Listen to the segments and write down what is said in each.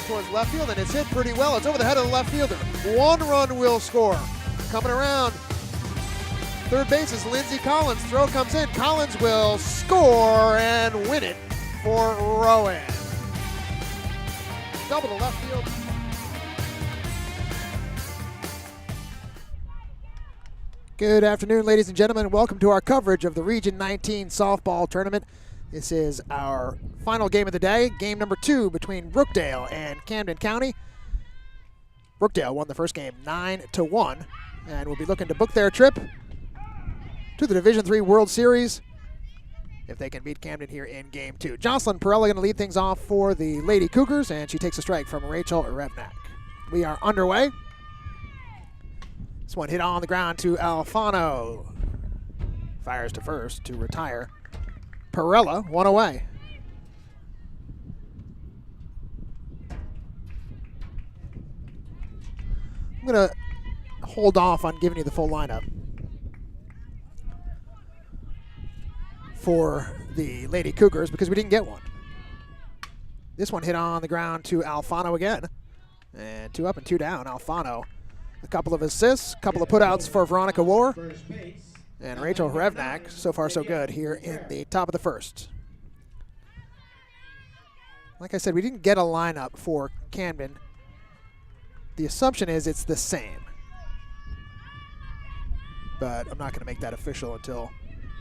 towards left field, and it's hit pretty well. It's over the head of the left fielder. 1 run will score. Coming around third base is Lindsey Collins. Throw comes in. Collins will score and win it for Rowan. Double to left field. Good afternoon, ladies and gentlemen. Welcome to our coverage of the Region 19 softball tournament. This is our final game of the day, game number 2 between Brookdale and Camden County. Brookdale won the first game 9-1, and will be looking to book their trip to the Division III World Series if they can beat Camden here in game 2. Jocelyn Perella going to lead things off for the Lady Cougars, and she takes a strike from Rachel Revnak. We are underway. This one hit on the ground to Alfano. Fires to first to retire. Perella, 1 away. I'm going to hold off on giving you the full lineup for the Lady Cougars because we didn't get one. This one hit on the ground to Alfano again. And 2 up and 2 down. Alfano, a couple of assists, a couple of putouts for Veronica War. And Rachel Revnak, so far so good here in the top of the first. Like I said, we didn't get a lineup for Camden. The assumption is it's the same. But I'm not going to make that official until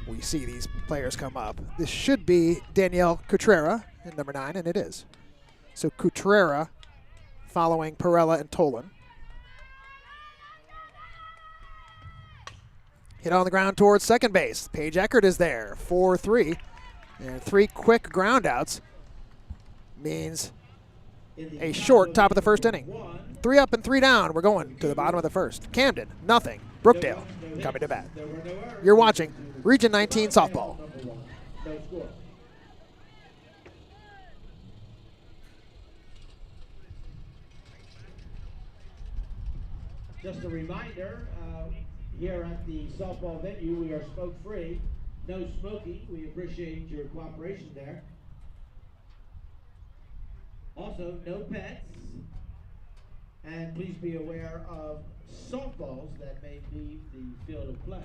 we see these players come up. This should be Danielle Cutrera in number 9, and it is. So Cutrera following Perella and Tolan. Hit on the ground towards second base. Paige Eckert is there, 4-3. And 3 quick ground outs means a short top of the first inning. 3 up and 3 down. We're going to the bottom of the first. Camden, nothing. Brookdale coming to bat. You're watching Region 19 softball. Just a reminder, here at the softball venue, we are smoke-free. No smoking. We appreciate your cooperation there. Also, no pets. And please be aware of softballs that may leave the field of play.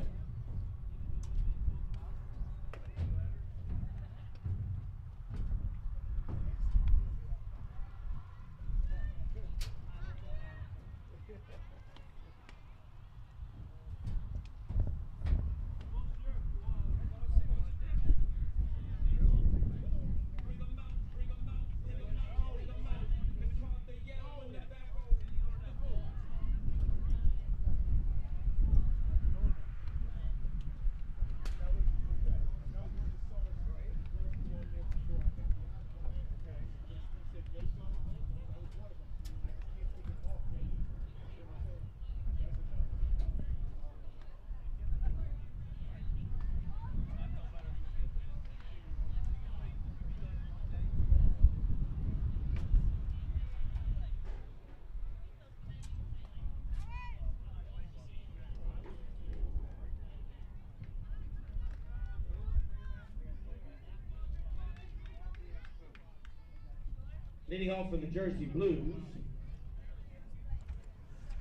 Leading off for the Jersey Blues.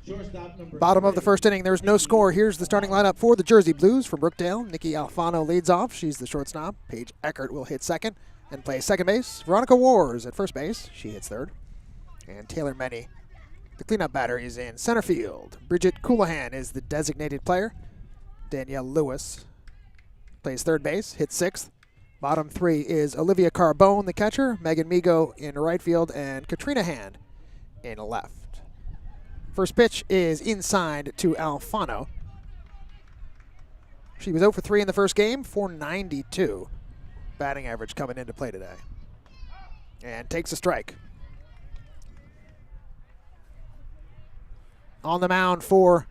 Shortstop number Bottom 3. of the first inning, there's no score. Here's the starting lineup for the Jersey Blues from Brookdale. Nikki Alfano leads off. She's the shortstop. Paige Eckert will hit second and play second base. Veronica Wars at first base. She hits third. And Taylor Menny, the cleanup batter, is in center field. Bridget Coulahan is the designated player. Danielle Lewis plays third base, hits sixth. Bottom 3 is Olivia Carbone, the catcher, Megan Migo in right field, and Katrina Hand in left. First pitch is inside to Alfano. She was 0 for 3 in the first game, .492 batting average coming into play today. And takes a strike. On the mound for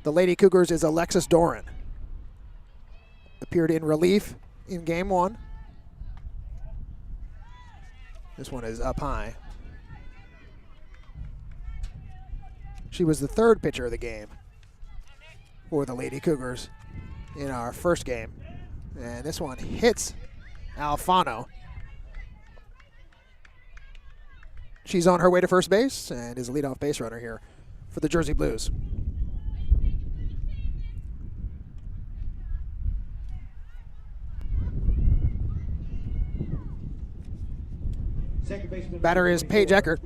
the Lady Cougars is Alexis Doran. Appeared in relief in game 1. This one is up high. She was the third pitcher of the game for the Lady Cougars in our first game. And this one hits Alfano. She's on her way to first base and is a leadoff base runner here for the Jersey Blues. Second baseman. Batter is Paige Eckert.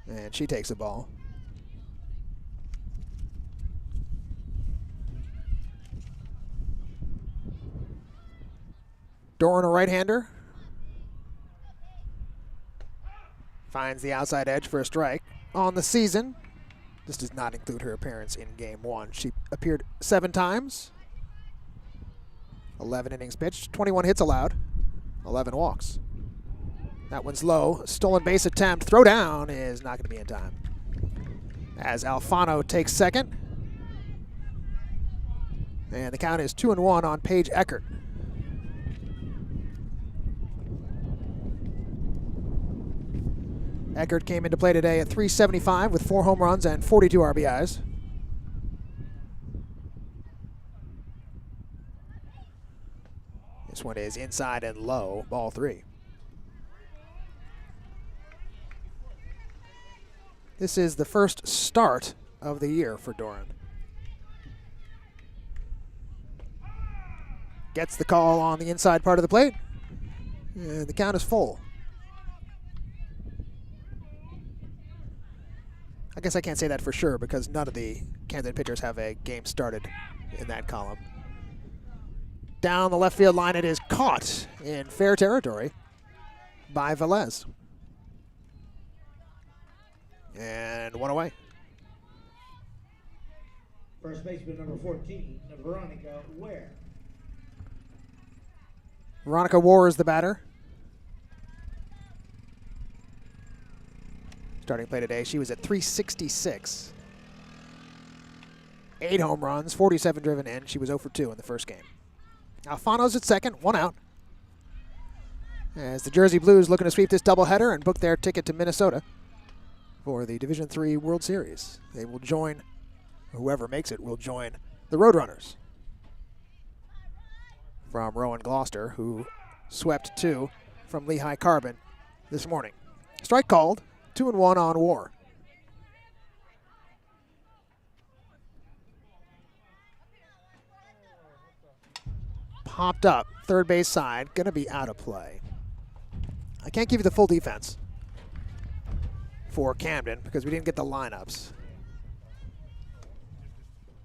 And she takes the ball. Doran, a right-hander. Finds the outside edge for a strike. On the season, this does not include her appearance in Game 1. She appeared 7 times. 11 innings pitched, 21 hits allowed, 11 walks. That one's low. Stolen base attempt. Throw down is not going to be in time. As Alfano takes second. And the count is 2-1 on Paige Eckert. Eckert came into play today at .375 with 4 home runs and 42 RBIs. This one is inside and low, ball 3. This is the first start of the year for Doran. Gets the call on the inside part of the plate, and the count is full. I guess I can't say that for sure because none of the Camden pitchers have a game started in that column. Down the left field line, it is caught in fair territory by Velez. And one away. First baseman number 14, Veronica Ware. Veronica Ware is the batter. Starting play today, she was at .366. 8 home runs, 47 driven in. She was 0 for 2 in the first game. Alfano's at second, 1 out. As the Jersey Blues looking to sweep this doubleheader and book their ticket to Minnesota for the Division III World Series. They will join, whoever makes it will join the Roadrunners from Rowan Gloucester, who swept 2 from Lehigh Carbon this morning. Strike called, 2-1 on War. Popped up, third base side, going to be out of play. I can't give you the full defense for Camden because we didn't get the lineups.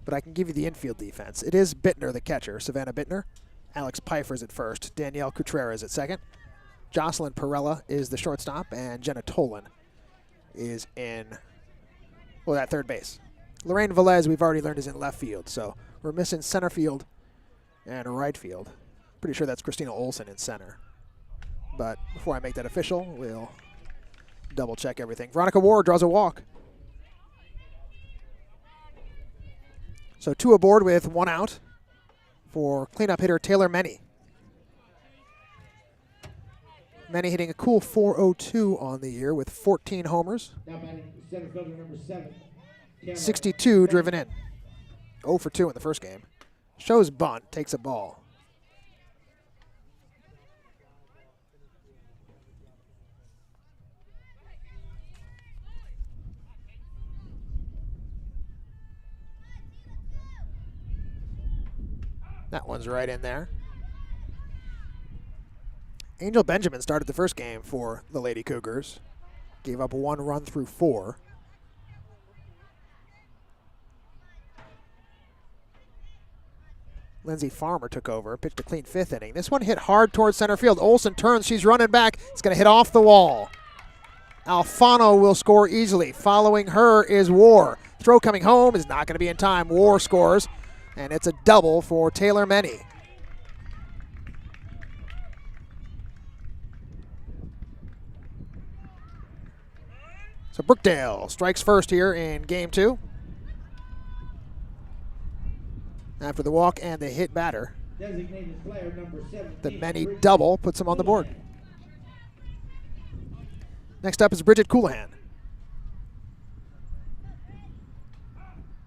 But I can give you the infield defense. It is Bittner, the catcher, Savannah Bittner. Alex Pfeiffer's at first. Danielle Coutreras at second. Jocelyn Perella is the shortstop, and Jenna Tolan is in, well, at third base. Lorraine Velez, we've already learned, is in left field, so we're missing center field and right field. Pretty sure that's Christina Olsen in center. But before I make that official, we'll double check everything. Veronica Ware draws a walk. So 2 aboard with 1 out for cleanup hitter Taylor Menny. Menny hitting a cool .402 on the year with 14 homers. Now batting center fielder number 7. 62 driven in. 0 for 2 in the first game. Shows bunt, takes a ball. That one's right in there. Angel Benjamin started the first game for the Lady Cougars. Gave up 1 run through 4. Lindsay Farmer took over, pitched a clean 5th inning. This one hit hard towards center field. Olsen turns, she's running back. It's going to hit off the wall. Alfano will score easily. Following her is War. Throw coming home is not going to be in time. War scores, and it's a double for Taylor Menny. So Brookdale strikes first here in game 2. After the walk and the hit batter, Designated player number 17, the Menny double puts him on the board. Next up is Bridget Coulihan.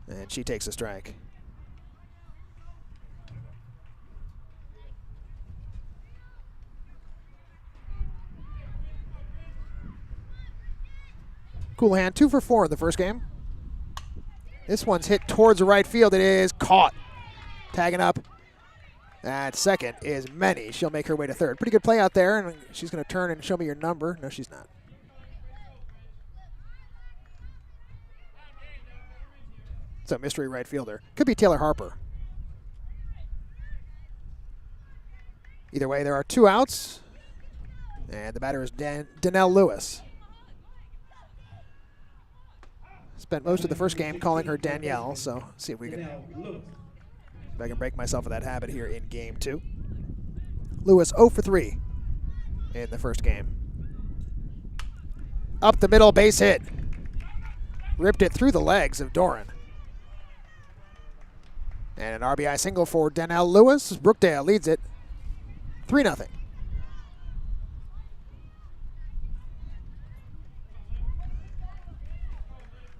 And she takes a strike. Houlihan 2 for 4 in the first game. This one's hit towards the right field. It is caught. Tagging up at second is Many. She'll make her way to third. Pretty good play out there, and she's going to turn and show me your number. No, she's not. It's a mystery right fielder. Could be Taylor Harper. Either way, there are 2 outs, and the batter is Danelle Lewis. Spent most of the first game calling her Danielle, so see if we can, if I can break myself of that habit here in game 2. Lewis 0 for 3 in the first game. Up the middle, base hit. Ripped it through the legs of Doran. And an RBI single for Danelle Lewis. Brookdale leads it 3-0.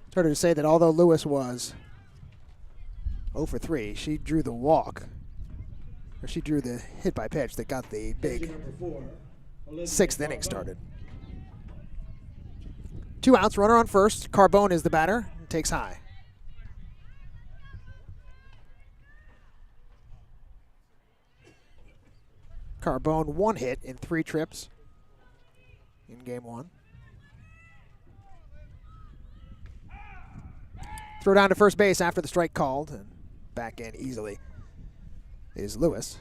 It's harder to say that although Lewis was 0 for 3, she drew the walk. Or she drew the hit by pitch that got the big 6th inning started. 2 outs, runner on first. Carbone is the batter and takes high. Carbone 1 hit in 3 trips in game 1. Throw down to first base after the strike called, and back in easily is Lewis.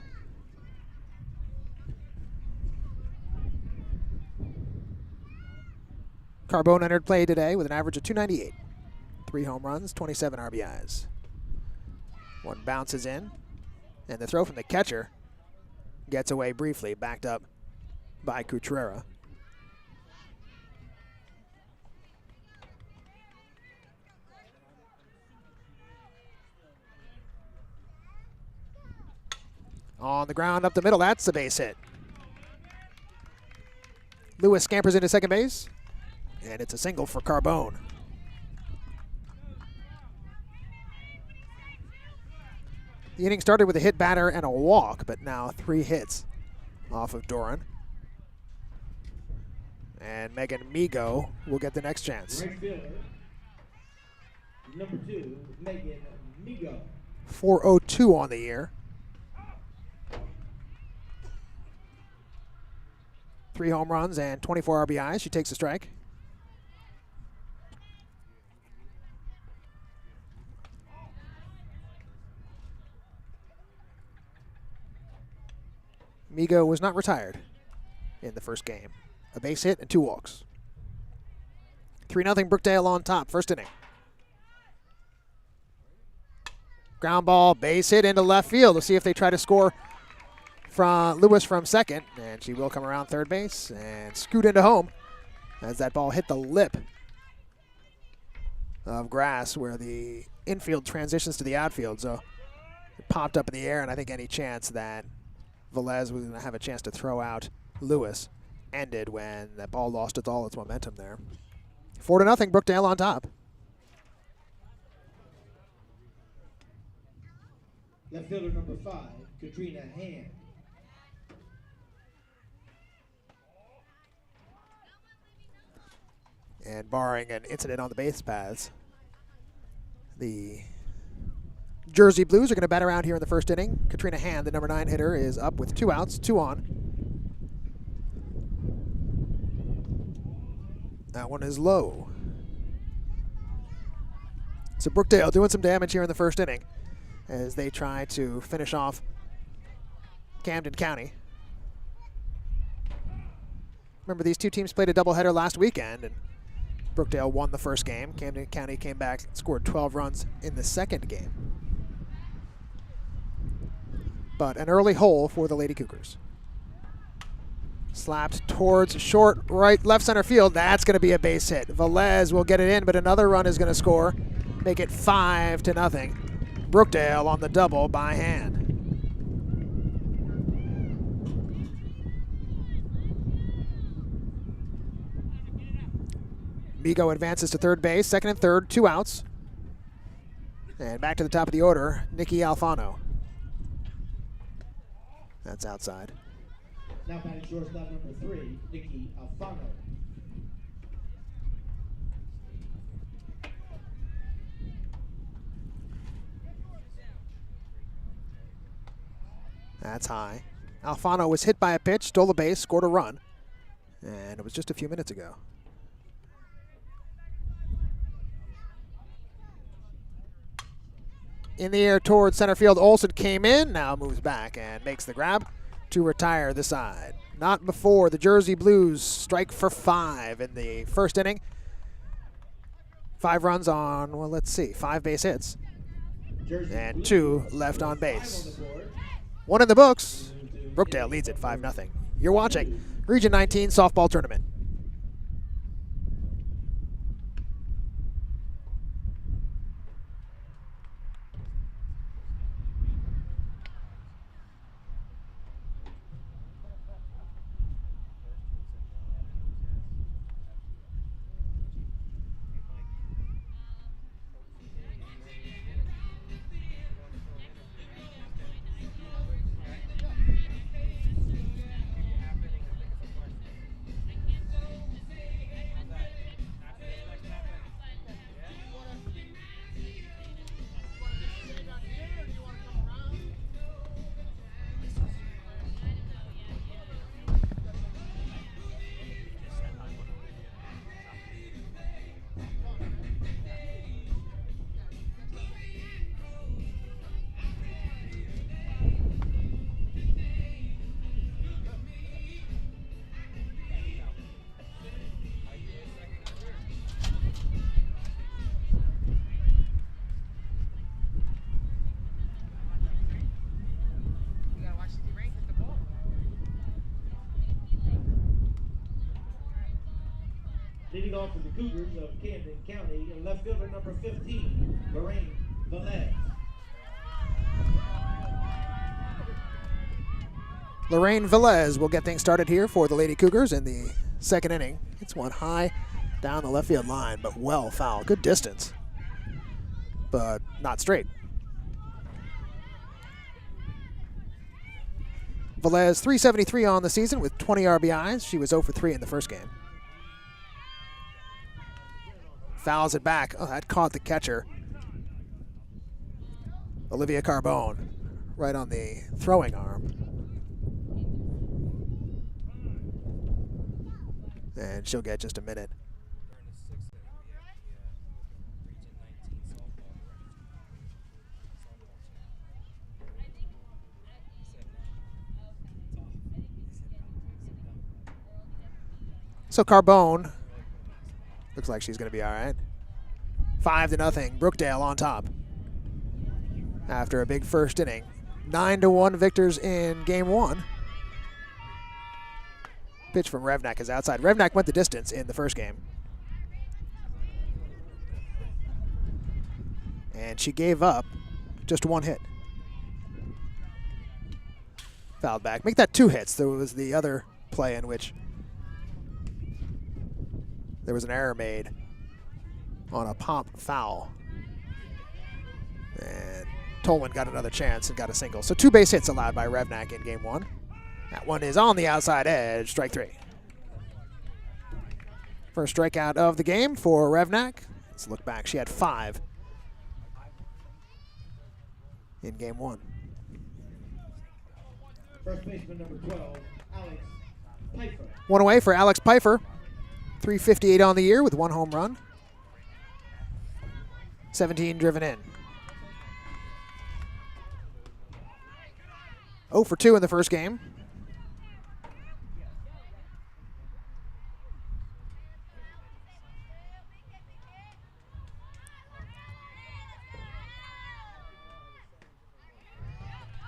Carbone entered play today with an average of .298. 3 home runs, 27 RBIs. 1 bounces in, and the throw from the catcher gets away briefly, backed up by Cutrera. On the ground up the middle, that's a base hit. Lewis scampers into second base, and it's a single for Carbone. The inning started with a hit batter and a walk, but now 3 hits off of Doran. And Megan Migo will get the next chance. Right fielder, number 2, Megan Migo. 4.02 on the year. 3 home runs and 24 RBIs. She takes a strike. Migo was not retired in the first game. A base hit and 2 walks. 3-0 Brookdale on top, first inning. Ground ball, base hit into left field. We'll see if they try to score from Lewis from second, and she will come around third base and scoot into home as that ball hit the lip of grass where the infield transitions to the outfield. So it popped up in the air, and I think any chance that Velez was going to have a chance to throw out Lewis ended when that ball lost all its momentum there. 4-0, Brookdale on top. Left fielder number 5, Katrina Hand. And barring an incident on the base paths, the Jersey Blues are going to bat around here in the first inning. Katrina Hand, the number 9 hitter, is up with 2 outs, 2 on. That one is low. So Brookdale doing some damage here in the first inning as they try to finish off Camden County. Remember, these 2 teams played a doubleheader last weekend, and Brookdale won the first game. Camden County came back and scored 12 runs in the second game. But an early hole for the Lady Cougars. Slapped towards short, right, left center field. That's going to be a base hit. Velez will get it in, but another run is going to score. Make it 5-0. Brookdale on the double by Hand. Migo advances to third base, second and third, 2 outs. And back to the top of the order, Nikki Alfano. That's outside. Now batting shortstop number 3, Nikki Alfano. That's high. Alfano was hit by a pitch, stole the base, scored a run. And it was just a few minutes ago. In the air towards center field, Olsen came in, now moves back and makes the grab to retire the side. Not before the Jersey Blues strike for 5 in the first inning. 5 runs on, well, let's see, 5 base hits. And 2 left on base. 1 in the books. Brookdale leads it 5-0. You're watching Region 19 Softball Tournament. Leading off for the Cougars of Camden County, left fielder number 15, Lorraine Velez. Lorraine Velez will get things started here for the Lady Cougars in the second inning. It's one high down the left field line, but well foul. Good distance, but not straight. Velez, 373 on the season with 20 RBIs. She was 0 for 3 in the first game. Fouls it back. Oh, that caught the catcher, Olivia Carbone, right on the throwing arm. And she'll get just a minute. So Carbone looks like she's going to be all right. 5-0, Brookdale on top after a big first inning. 9-1 victors in game 1. Pitch from Revnak is outside. Revnak went the distance in the first game. And she gave up just 1 hit. Fouled back. Make that 2 hits. There was the other play in which there was an error made on a pop foul. And Tolman got another chance and got a single. So 2 base hits allowed by Revnak in game 1. That one is on the outside edge, strike 3. First strikeout of the game for Revnak. Let's look back. She had 5 in game 1. First baseman number 12, Alex Pfeiffer. 1 away for Alex Pfeiffer. 358 on the year with 1 home run. 17 driven in. 0 for 2 in the first game.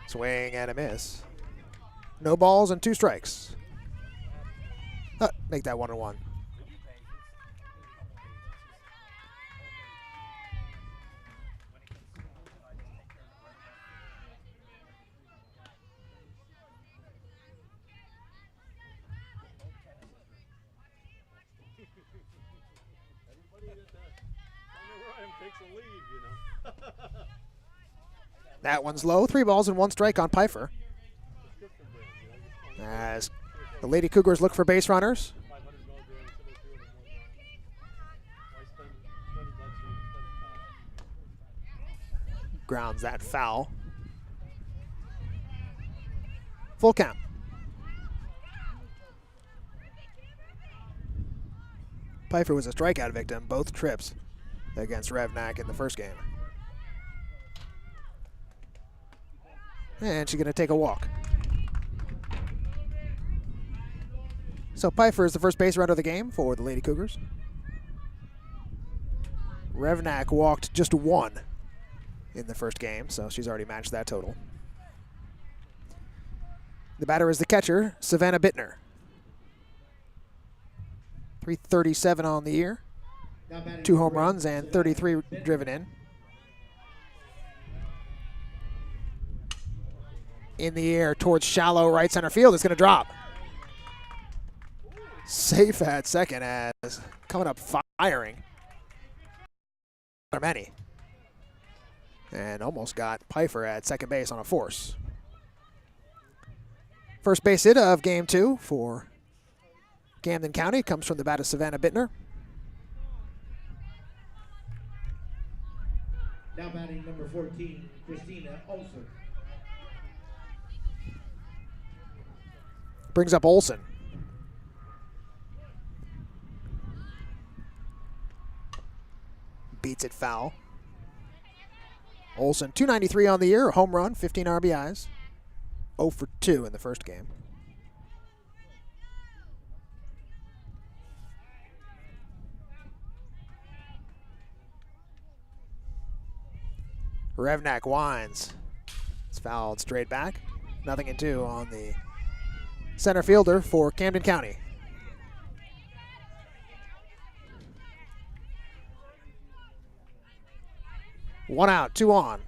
Swing and a miss. No balls and 2 strikes. Make that 1-1. That one's low. 3 balls and 1 strike on Pfeiffer. As the Lady Cougars look for base runners. Grounds that foul. Full count. Pfeiffer was a strikeout victim both trips against Revnak in the first game. And she's going to take a walk. So Pfeiffer is the first base runner of the game for the Lady Cougars. Revnak walked just 1 in the first game, so she's already matched that total. The batter is the catcher, Savannah Bittner. 337 on the year, 2 home runs and 33 driven in. In the air towards shallow right center field. It's going to drop. Safe at second as coming up firing. Many. And almost got Pfeiffer at second base on a force. First base hit of game 2 for Camden County comes from the bat of Savannah Bittner. Now batting number 14, Christina Olson. Brings up Olson. Beats it foul. Olson, 293 on the year, a home run, 15 RBIs. 0 for 2 in the first game. Revnak winds. It's fouled straight back. 0-2 on the center fielder for Camden County. One out, 2 on.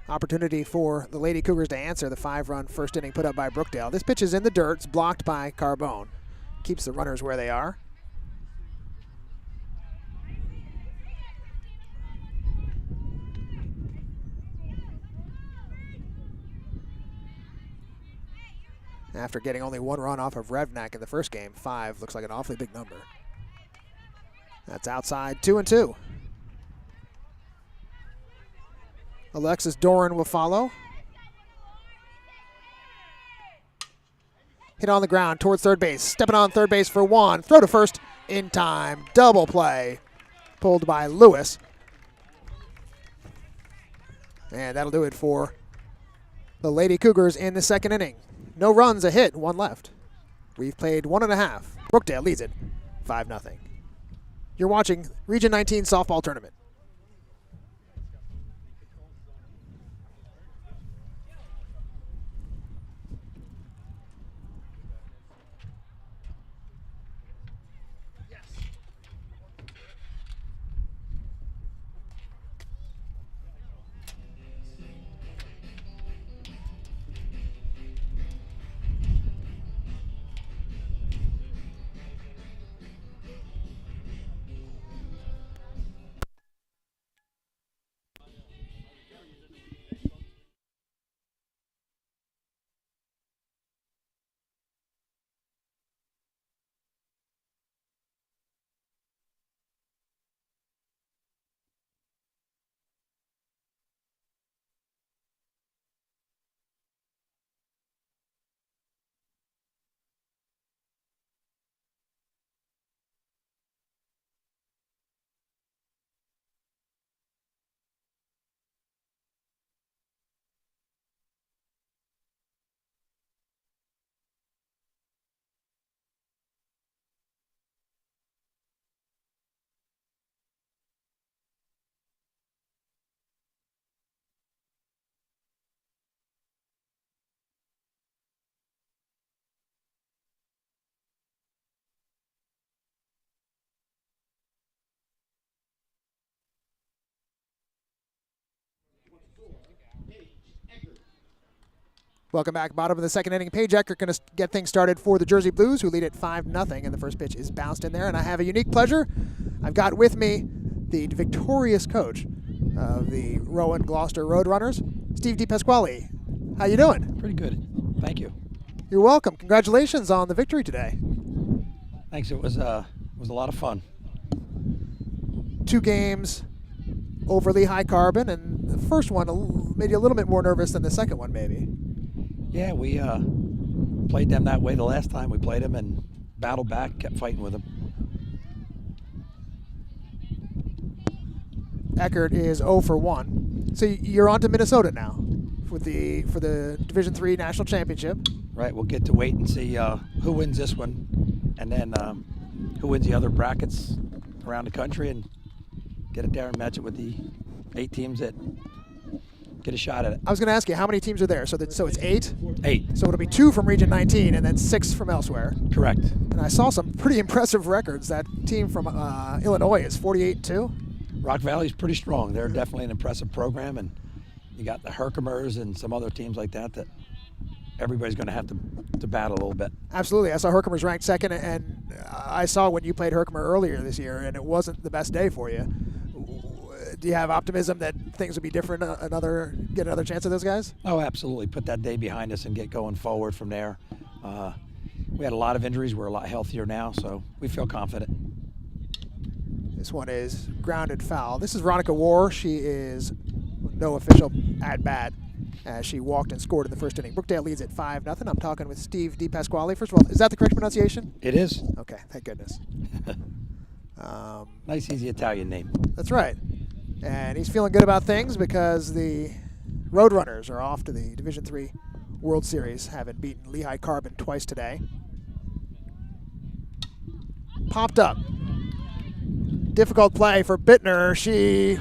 Opportunity for the Lady Cougars to answer the 5-run first inning put up by Brookdale. This pitch is in the dirt. It's blocked by Carbone. Keeps the runners where they are. After getting only 1 run off of Revnak in the first game, 5 looks like an awfully big number. That's outside, 2-2. Alexis Doran will follow. Hit on the ground towards third base. Stepping on third base for 1. Throw to first in time. Double play. Pulled by Lewis. And that'll do it for the Lady Cougars in the second inning. No runs, a hit, 1 left. We've played 1.5. Brookdale leads it 5-0. You're watching Region 19 Softball Tournament. Welcome back. Bottom of the second inning. Paige Eckert going to get things started for the Jersey Blues, who lead at 5-0, and the first pitch is bounced in there. And I have a unique pleasure. I've got with me the victorious coach of the Rowan Gloucester Roadrunners, Steve DePasquale. How you doing? Pretty good. Thank you. You're welcome. Congratulations on the victory today. Thanks. It was a lot of fun. 2 games over Lehigh Carbon, and the first one made you a little bit more nervous than the second one, maybe. Yeah, we played them that way the last time we played them and battled back, kept fighting with them. Eckert is 0 for 1. So you're on to Minnesota now for the Division III National Championship. Right, we'll get to wait and see who wins this one, and then who wins the other brackets around the country, and get it there and match it with the 8 teams that get a shot at it. I was going to ask you, how many teams are there? So it's 8? 8. So it'll be 2 from Region 19 and then 6 from elsewhere. Correct. And I saw some pretty impressive records. That team from Illinois is 48-2. Rock Valley's pretty strong. They're definitely an impressive program, and you got the Herkimers and some other teams like that everybody's going to have to battle a little bit. Absolutely. I saw Herkimer's ranked second, and I saw when you played Herkimer earlier this year, and it wasn't the best day for you. Do you have optimism that things will be different, get another chance at those guys? Oh, absolutely. Put that day behind us and get going forward from there. We had a lot of injuries. We're a lot healthier now, so we feel confident. This one is grounded foul. This is Veronica War. She is no official at bat as she walked and scored in the first inning. Brookdale leads at 5-0. I'm talking with Steve DePasquale. First of all, is that the correct pronunciation? It is. Okay, thank goodness. Nice, easy Italian name. That's right. And he's feeling good about things because the Roadrunners are off to the Division III World Series, having beaten Lehigh Carbon twice today. Popped up. Difficult play for Bittner. She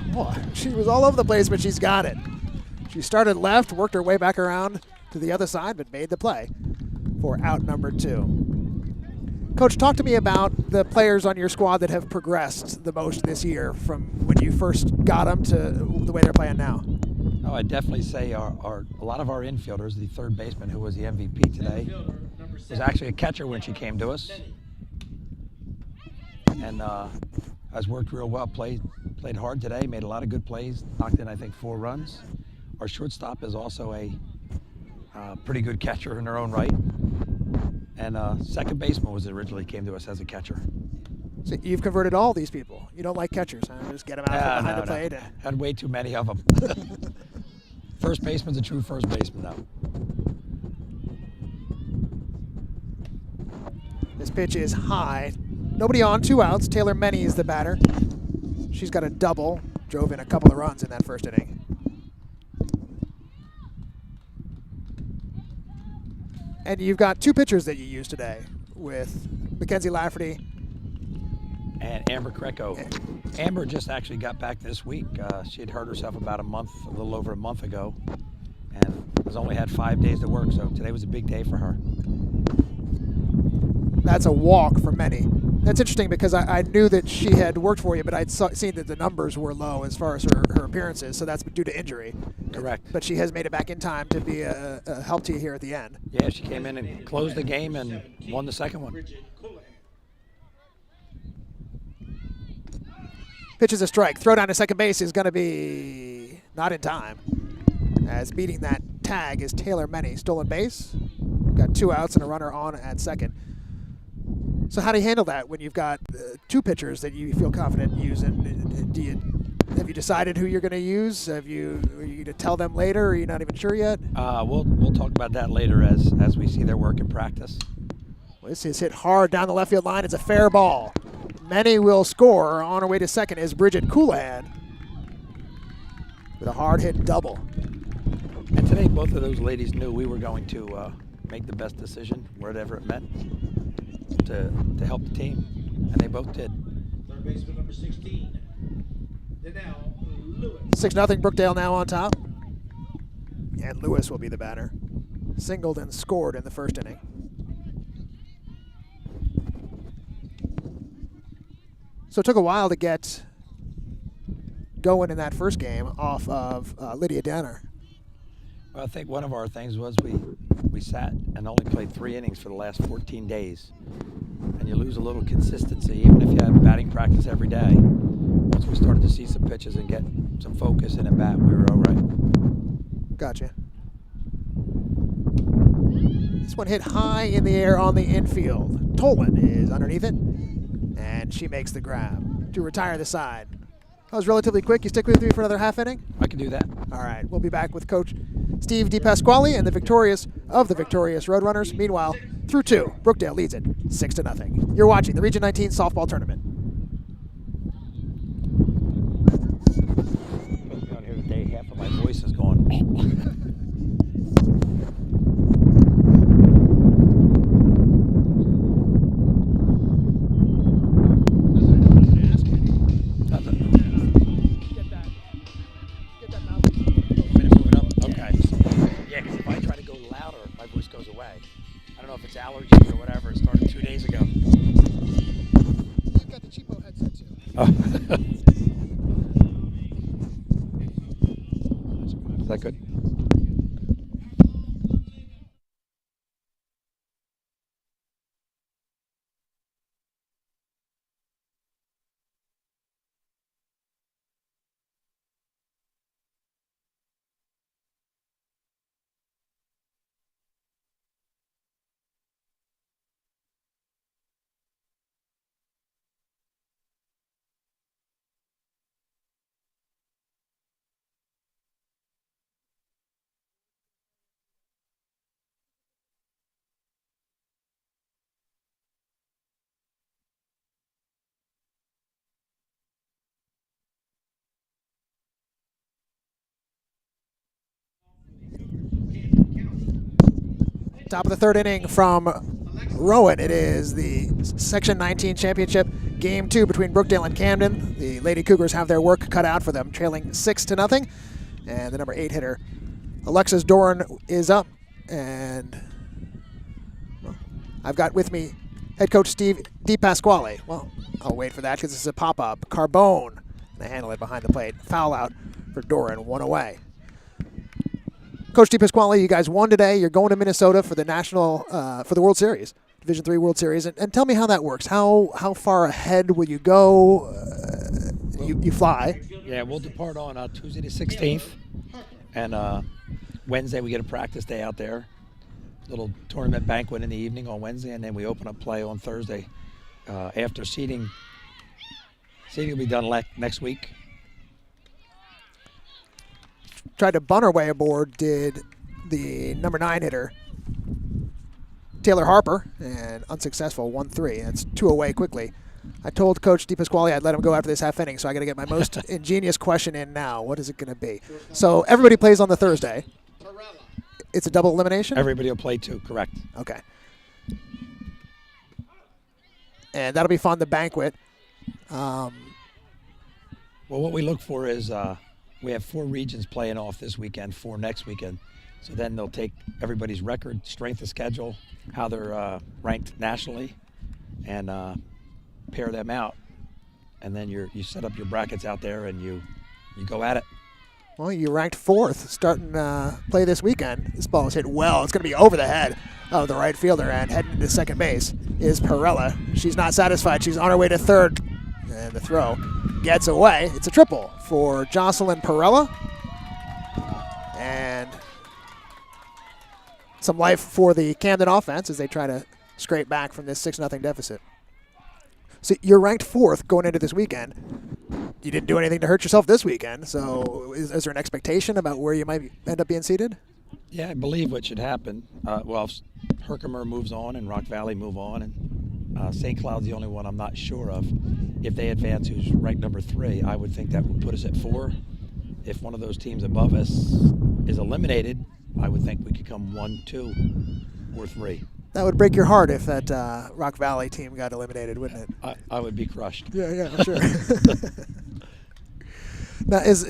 was all over the place, but she's got it. She started left, worked her way back around to the other side, but made the play for out number 2. Coach, talk to me about the players on your squad that have progressed the most this year from when you first got them to the way they're playing now. Oh, I'd definitely say a lot of our infielders, the third baseman who was the MVP today, was actually a catcher when she came to us. And has worked real well, played hard today, made a lot of good plays, knocked in, I think, 4 runs. Our shortstop is also a pretty good catcher in her own right. And second baseman originally came to us as a catcher. So you've converted all these people. You don't like catchers, huh? Just get them out from behind the plate. No. Had way too many of them. First baseman's a true first baseman, though. This pitch is high. Nobody on, 2 outs. Taylor Menny is the batter. She's got a double. Drove in a couple of runs in that first inning. And you've got 2 pitchers that you used today with Mackenzie Lafferty and Amber Greco. Amber just actually got back this week. She had hurt herself about a little over a month ago, and has only had 5 days to work, so today was a big day for her. That's a walk for Menny. That's interesting because I knew that she had worked for you, but I'd seen that the numbers were low as far as her appearances, so that's due to injury. Correct. But she has made it back in time to be a help to you here at the end. Yeah, she came in and closed the game and won the second one. Pitch is a strike. Throw down to second base is going to be not in time, as beating that tag is Taylor Menny. Stolen base. Got 2 outs and a runner on at second. So how do you handle that when you've got 2 pitchers that you feel confident using? Have you decided who you're going to use? Are you going to tell them later, or are you not even sure yet? We'll talk about that later as we see their work in practice. Well, this is hit hard down the left field line. It's a fair ball. Menny will score. On her way to second is Bridget Coulahan with a hard hit double. And today both of those ladies knew we were going to make the best decision, whatever it meant, to help the team, and they both did. Third baseman number 16. Now Lewis. 6-0 Brookdale now on top. And Lewis will be the batter. Singled and scored in the first inning. So it took a while to get going in that first game off of Lydia Danner. Well, I think one of our things was we sat and only played 3 innings for the last 14 days. And you lose a little consistency, even if you have batting practice every day. Once we started to see some pitches and get some focus in a bat, we were all right. Gotcha. This one hit high in the air on the infield. Tolan is underneath it, and she makes the grab to retire the side. That was relatively quick. You stick with me for another half inning? I can do that. All right. We'll be back with Coach Steve DePasquale and the victorious of the victorious Roadrunners. Meanwhile, through 2, Brookdale leads it 6-0. You're watching the Region 19 softball tournament. Out here today, half of my voice is gone. It's allergies or whatever. It started 2 days ago. You've got the cheapo headset too. Oh. Is that good? Top of the 3rd inning from Rowan. It is the Section 19 championship, Game 2 between Brookdale and Camden. The Lady Cougars have their work cut out for them, trailing 6-0. And the number 8 hitter, Alexis Doran, is up. And well, I've got with me head coach Steve DiPasquale. Well, I'll wait for that because this is a pop-up. Carbone, and they handle it behind the plate. Foul out for Doran, 1 away. Coach DiPasquale, you guys won today. You're going to Minnesota for the for the World Series, Division III World Series, and tell me how that works. How far ahead will you go? You fly. Yeah, we'll depart on Tuesday the 16th, and Wednesday we get a practice day out there. Little tournament banquet in the evening on Wednesday, and then we open up play on Thursday. After seating will be done next week. Tried to bunt her way aboard, did the number 9 hitter, Taylor Harper, and unsuccessful, 1-3. That's 2 away quickly. I told Coach DiPasquale I'd let him go after this half inning, so I got to get my most ingenious question in now. What is it going to be? So everybody plays on the Thursday. It's a double elimination? Everybody will play 2, correct. Okay. And that'll be fun, the banquet. Well, what we look for is we have 4 regions playing off this weekend, 4 next weekend. So then they'll take everybody's record, strength of schedule, how they're ranked nationally, and pair them out. And then you set up your brackets out there and you go at it. Well, you ranked 4th starting play this weekend. This ball is hit well. It's going to be over the head of the right fielder, and heading into second base is Perella. She's not satisfied. She's on her way to 3rd. And the throw gets away. It's a triple for Jocelyn Perella. And some life for the Camden offense as they try to scrape back from this 6-0 deficit. So you're ranked 4th going into this weekend. You didn't do anything to hurt yourself this weekend. So is there an expectation about where you might end up being seated? Yeah, I believe what should happen. Well, Herkimer moves on and Rock Valley move on, and St. Cloud's the only one I'm not sure of. If they advance, who's ranked number 3, I would think that would put us at 4. If one of those teams above us is eliminated, I would think we could come 1, 2, or 3. That would break your heart if that Rock Valley team got eliminated, wouldn't it? I would be crushed. Yeah, I'm sure. Now, is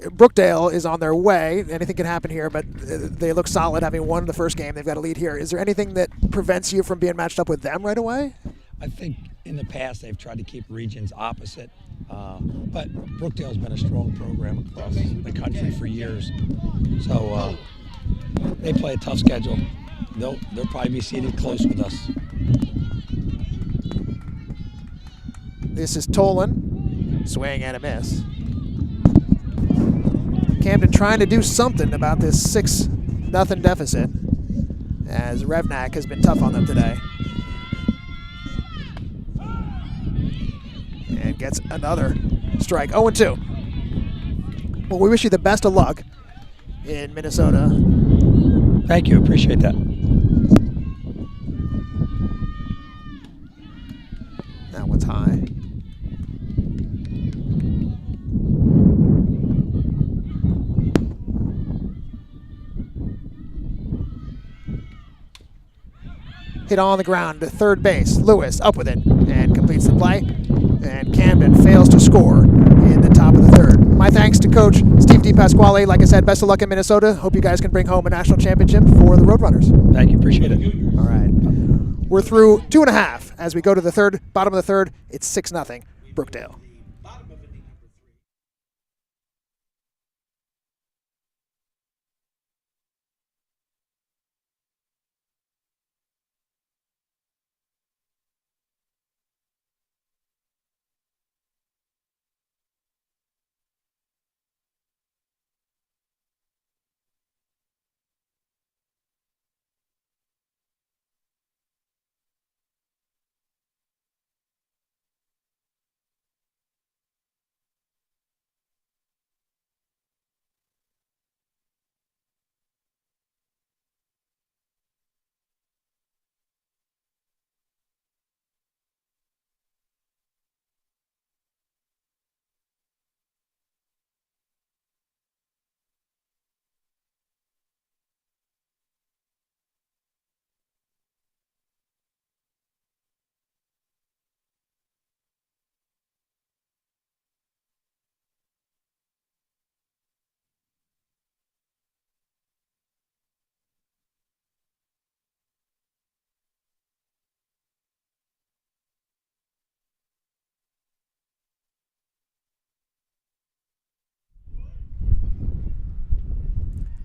Brookdale is on their way. Anything can happen here, but they look solid, having won the first game. They've got a lead here. Is there anything that prevents you from being matched up with them right away? I think in the past they've tried to keep regions opposite, but Brookdale's been a strong program across the country for years. So they play a tough schedule. They'll probably be seated close with us. This is Tolan, swing and a miss. Camden trying to do something about this 6-0 deficit, as Revnak has been tough on them today. And gets another strike. 0-2. Well, we wish you the best of luck. in Minnesota. Thank you. Appreciate that. That one's high. Hit on the ground to third base. Lewis up with it and completes the play. And Camden fails to score in the top of the third. My thanks to Coach Steve DePasquale. Like I said, best of luck in Minnesota. Hope you guys can bring home a national championship for the Roadrunners. Thank you. Appreciate it. All right. We're through 2.5. As we go to the third, bottom of the third, it's 6-0, Brookdale.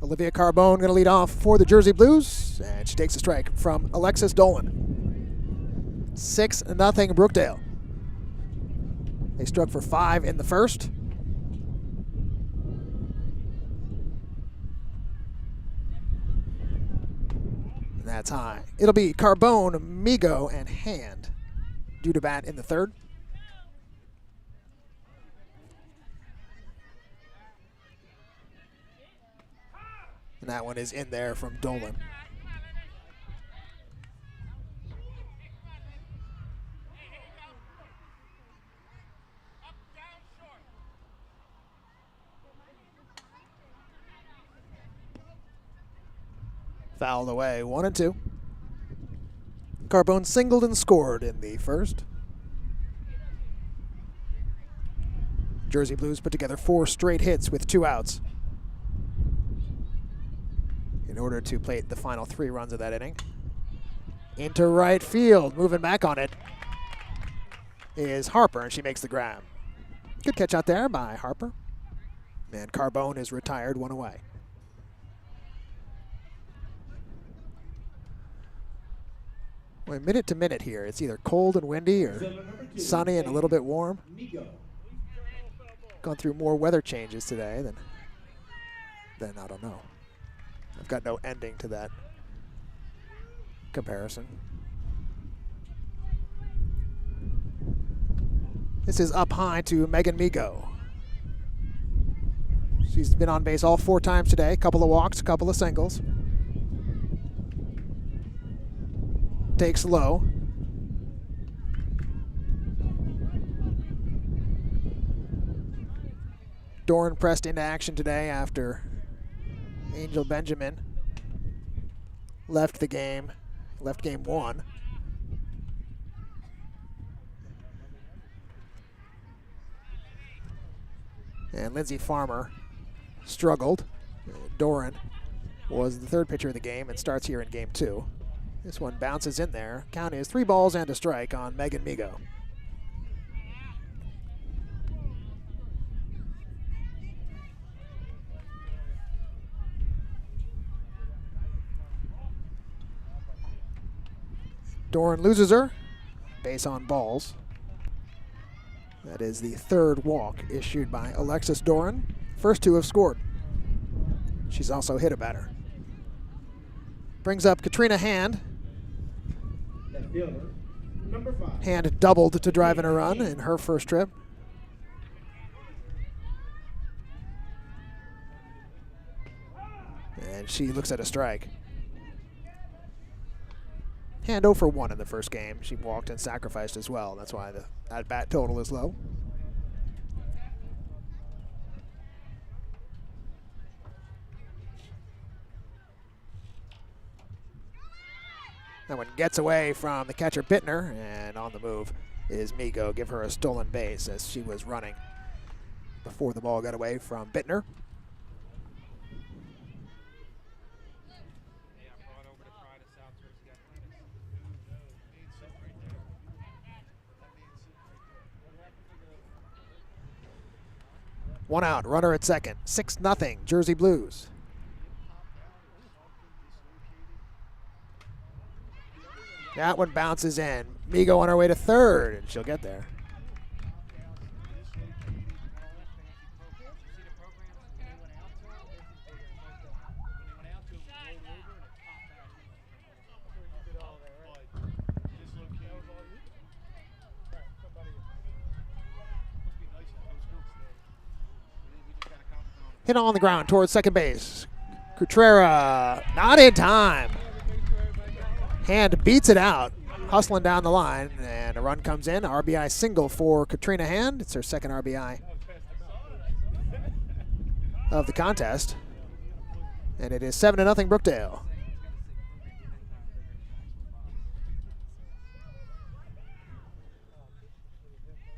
Olivia Carbone going to lead off for the Jersey Blues, and she takes a strike from Alexis Dolan. 6-0 Brookdale. They struck for 5 in the first. And that's high. It'll be Carbone, Migo, and Hand due to bat in the third. And that one is in there from Dolan. Fouled away, 1-2. Carbone singled and scored in the first. Jersey Blues put together 4 straight hits with 2 outs in order to plate the final 3 runs of that inning. Into right field, moving back on it is Harper, and she makes the grab. Good catch out there by Harper. And Carbone is retired, 1 away. Well, minute to minute here. It's either cold and windy or sunny and a little bit warm. Gone through more weather changes today than I don't know. I've got no ending to that comparison. This is up high to Megan Migo. She's been on base all 4 times today. A couple of walks, a couple of singles. Takes low. Doran pressed into action today after Angel Benjamin left the game, left game 1. And Lindsey Farmer struggled. Doran was the 3rd pitcher of the game and starts here in game 2. This one bounces in there. Count is 3 balls and a strike on Megan Migo. Doran loses her. Base on balls. That is the 3rd walk issued by Alexis Doran. First 2 have scored. She's also hit a batter. Brings up Katrina Hand. Number 5. Hand doubled to drive in a run in her first trip. she looks at a strike. Hand 0 for 1 in the first game. She walked and sacrificed as well. That's why the at-bat total is low. That one gets away from the catcher Bittner, and on the move is Migo. Give her a stolen base as she was running before the ball got away from Bittner. One out, runner at second. 6-0, Jersey Blues. That one bounces in. Migo on her way to third, and she'll get there. Hit on the ground towards second base. Cutrera, not in time. Hand beats it out, hustling down the line, and a run comes in. RBI single for Katrina Hand. It's her second RBI of the contest. And it is 7-0 Brookdale.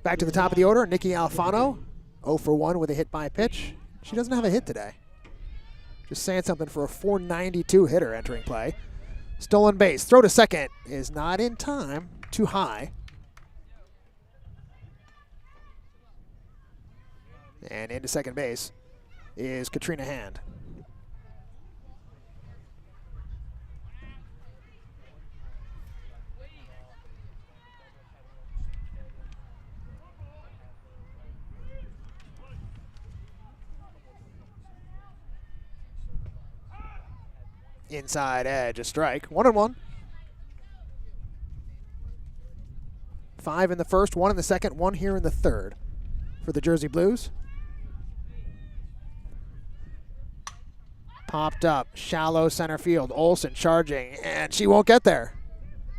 Back to the top of the order, Nikki Alfano, 0 for 1 with a hit by pitch. She doesn't have a hit today. Just saying something for a .492 hitter entering play. Stolen base. Throw to second is not in time. Too high. And into second base is Katrina Hand. Inside edge, a strike. 1-1. 5 in the first, 1 in the second, 1 here in the third for the Jersey Blues. Popped up, shallow center field. Olsen charging, and she won't get there.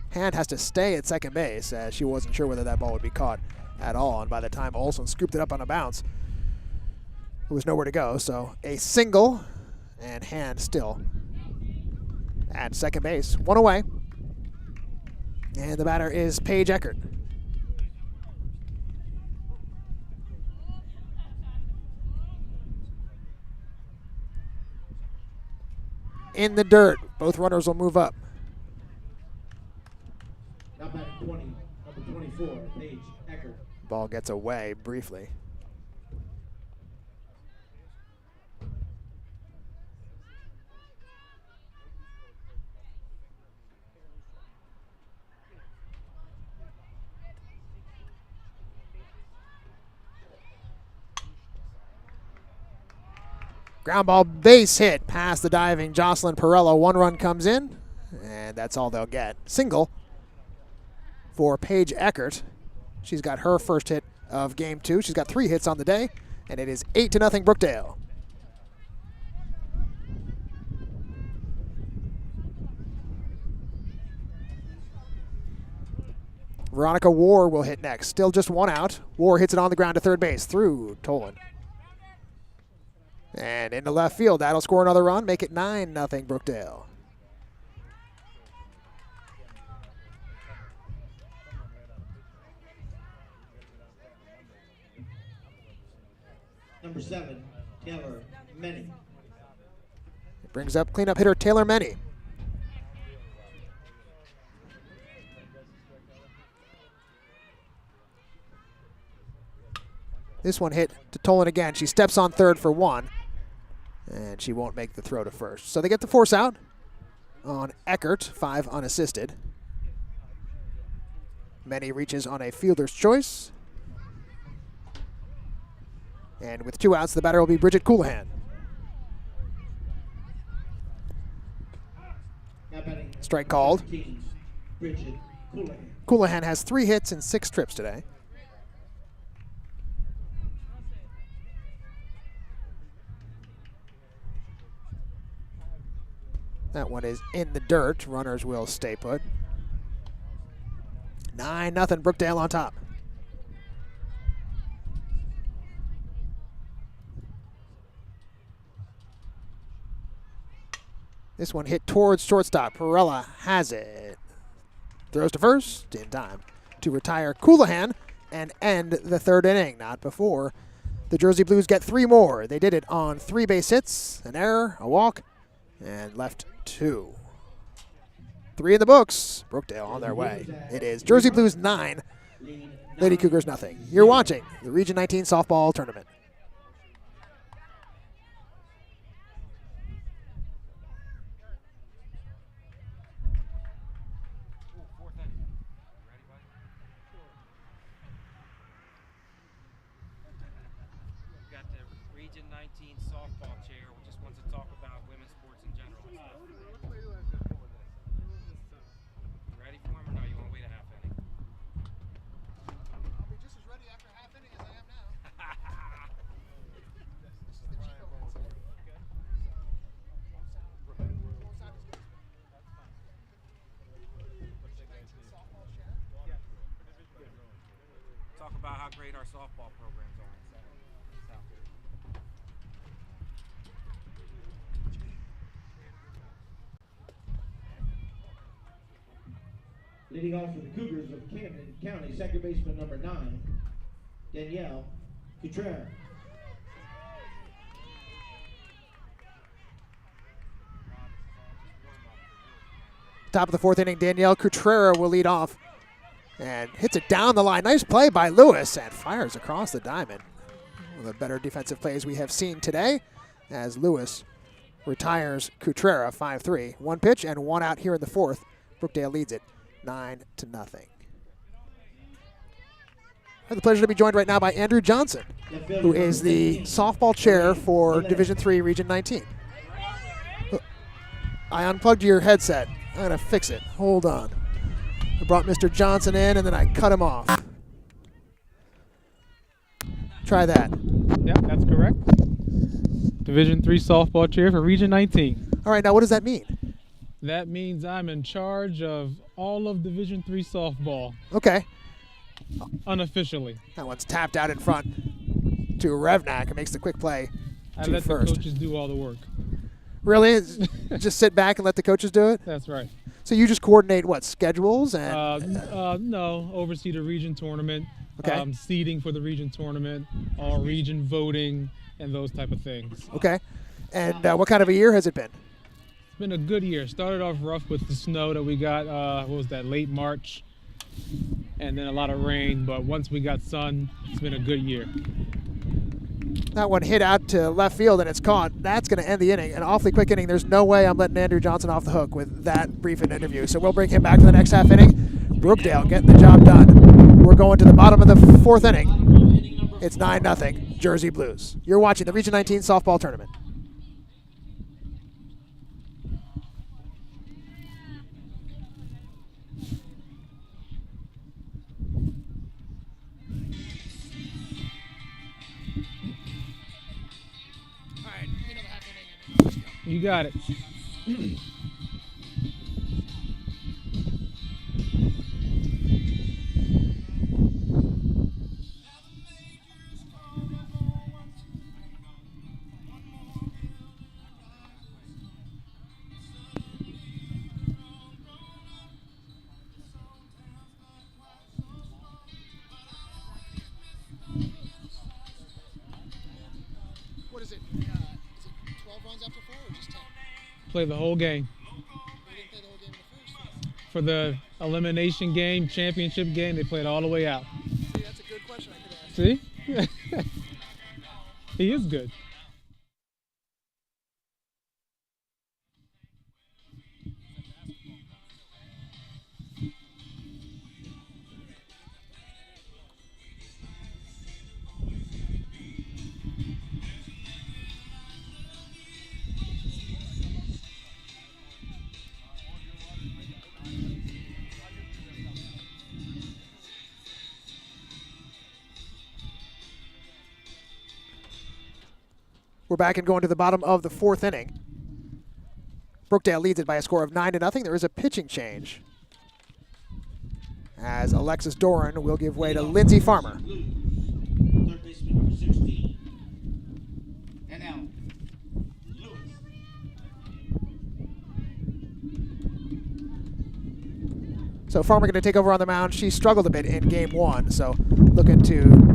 Hand has to stay at second base as she wasn't sure whether that ball would be caught at all. And by the time Olsen scooped it up on a bounce, it was nowhere to go. So a single, and Hand still at second base, 1 away. And the batter is Paige Eckert. In the dirt, both runners will move up. Now batting 20, number 24, Paige Eckert. Ball gets away briefly. Ground ball base hit past the diving Jocelyn Perello. 1 run comes in, and that's all they'll get. Single for Paige Eckert. She's got her first hit of game 2. She's got 3 hits on the day, and it is 8-0 Brookdale. Veronica War will hit next. Still just 1 out. War hits it on the ground to third base through Tolan. And into left field. That'll score another run, make it 9-0 Brookdale. Number 7, Taylor Menny. It brings up cleanup hitter Taylor Menny. This one hit to Tolan again. She steps on third for 1. And she won't make the throw to first. So they get the force out on Eckert, 5 unassisted. Menny reaches on a fielder's choice. And with 2 outs, the batter will be Bridget Coulihan. Strike called. Bridget Coulihan. Coulihan has 3 hits and 6 trips today. That one is in the dirt. Runners will stay put. 9-0, Brookdale on top. This one hit towards shortstop. Perella has it. Throws to first in time to retire Coulihan and end the third inning. Not before. The Jersey Blues get 3 more. They did it on 3 base hits, an error, a walk, and left 2. 3 in the books. Brookdale on their way. It is Jersey Blues 9, Lady Cougars nothing. You're watching the Region 19 softball tournament. Got the Region 19 softball chair, which just wants to talk about women's sports in general. Ready for him or no? You want to wait a half inning? I'll be just as ready after half inning as I am now. Talk about how great our softball programs are. South here. Leading off for the Cougars of Camden County, second baseman number 9, Danielle Coutrer. Top of the 4th inning, Danielle Cutrera will lead off and hits it down the line. Nice play by Lewis and fires across the diamond. One of the better defensive plays we have seen today as Lewis retires Cutrera 5-3. 1 pitch and 1 out here in the 4th. Brookdale leads it 9-0. I have the pleasure to be joined right now by Andrew Johnson, who is the softball chair for Division III Region 19. I unplugged your headset. I'm going to fix it. Hold on. I brought Mr. Johnson in, and then I cut him off. Try that. Yeah, that's correct. Division III softball chair for Region 19. All right, now what does that mean? That means I'm in charge of all of Division III softball, Okay. unofficially. That one's tapped out in front to Revnak and makes the quick play I to let first. the coaches do all the work. Really? Just sit back and let the coaches do it? That's right. So you just coordinate what, schedules and No, oversee the region tournament, Okay. seeding for the region tournament, all region voting, and those type of things. okay. And what kind of a year has it been? It's been a good year. Started off rough with the snow that we got, what was that, late March, and then a lot of rain, but once we got sun, it's been a good year. That one hit out to left field and it's caught. That's going to end the inning. An awfully quick inning. There's no way I'm letting Andrew Johnson off the hook with that brief an interview. So we'll bring him back for the next half inning. Brookdale getting the job done. We're going to the bottom of the 4th inning. It's 9-0 Jersey Blues. You're watching the Region 19 softball tournament. You got it. What is it? 12 runs after 4 or just 10? Play the whole game. We didn't play the whole game in the first. For the elimination game, championship game, they played all the way out. See, that's a good question I could ask. See? He is good. We're back and going to the bottom of the 4th inning. Brookdale leads it by a score of 9-0. There is a pitching change, as Alexis Doran will give way to Lindsay Farmer. Third baseman number 16. And now, Lewis. So Farmer going to take over on the mound. She struggled a bit in game 1, so looking to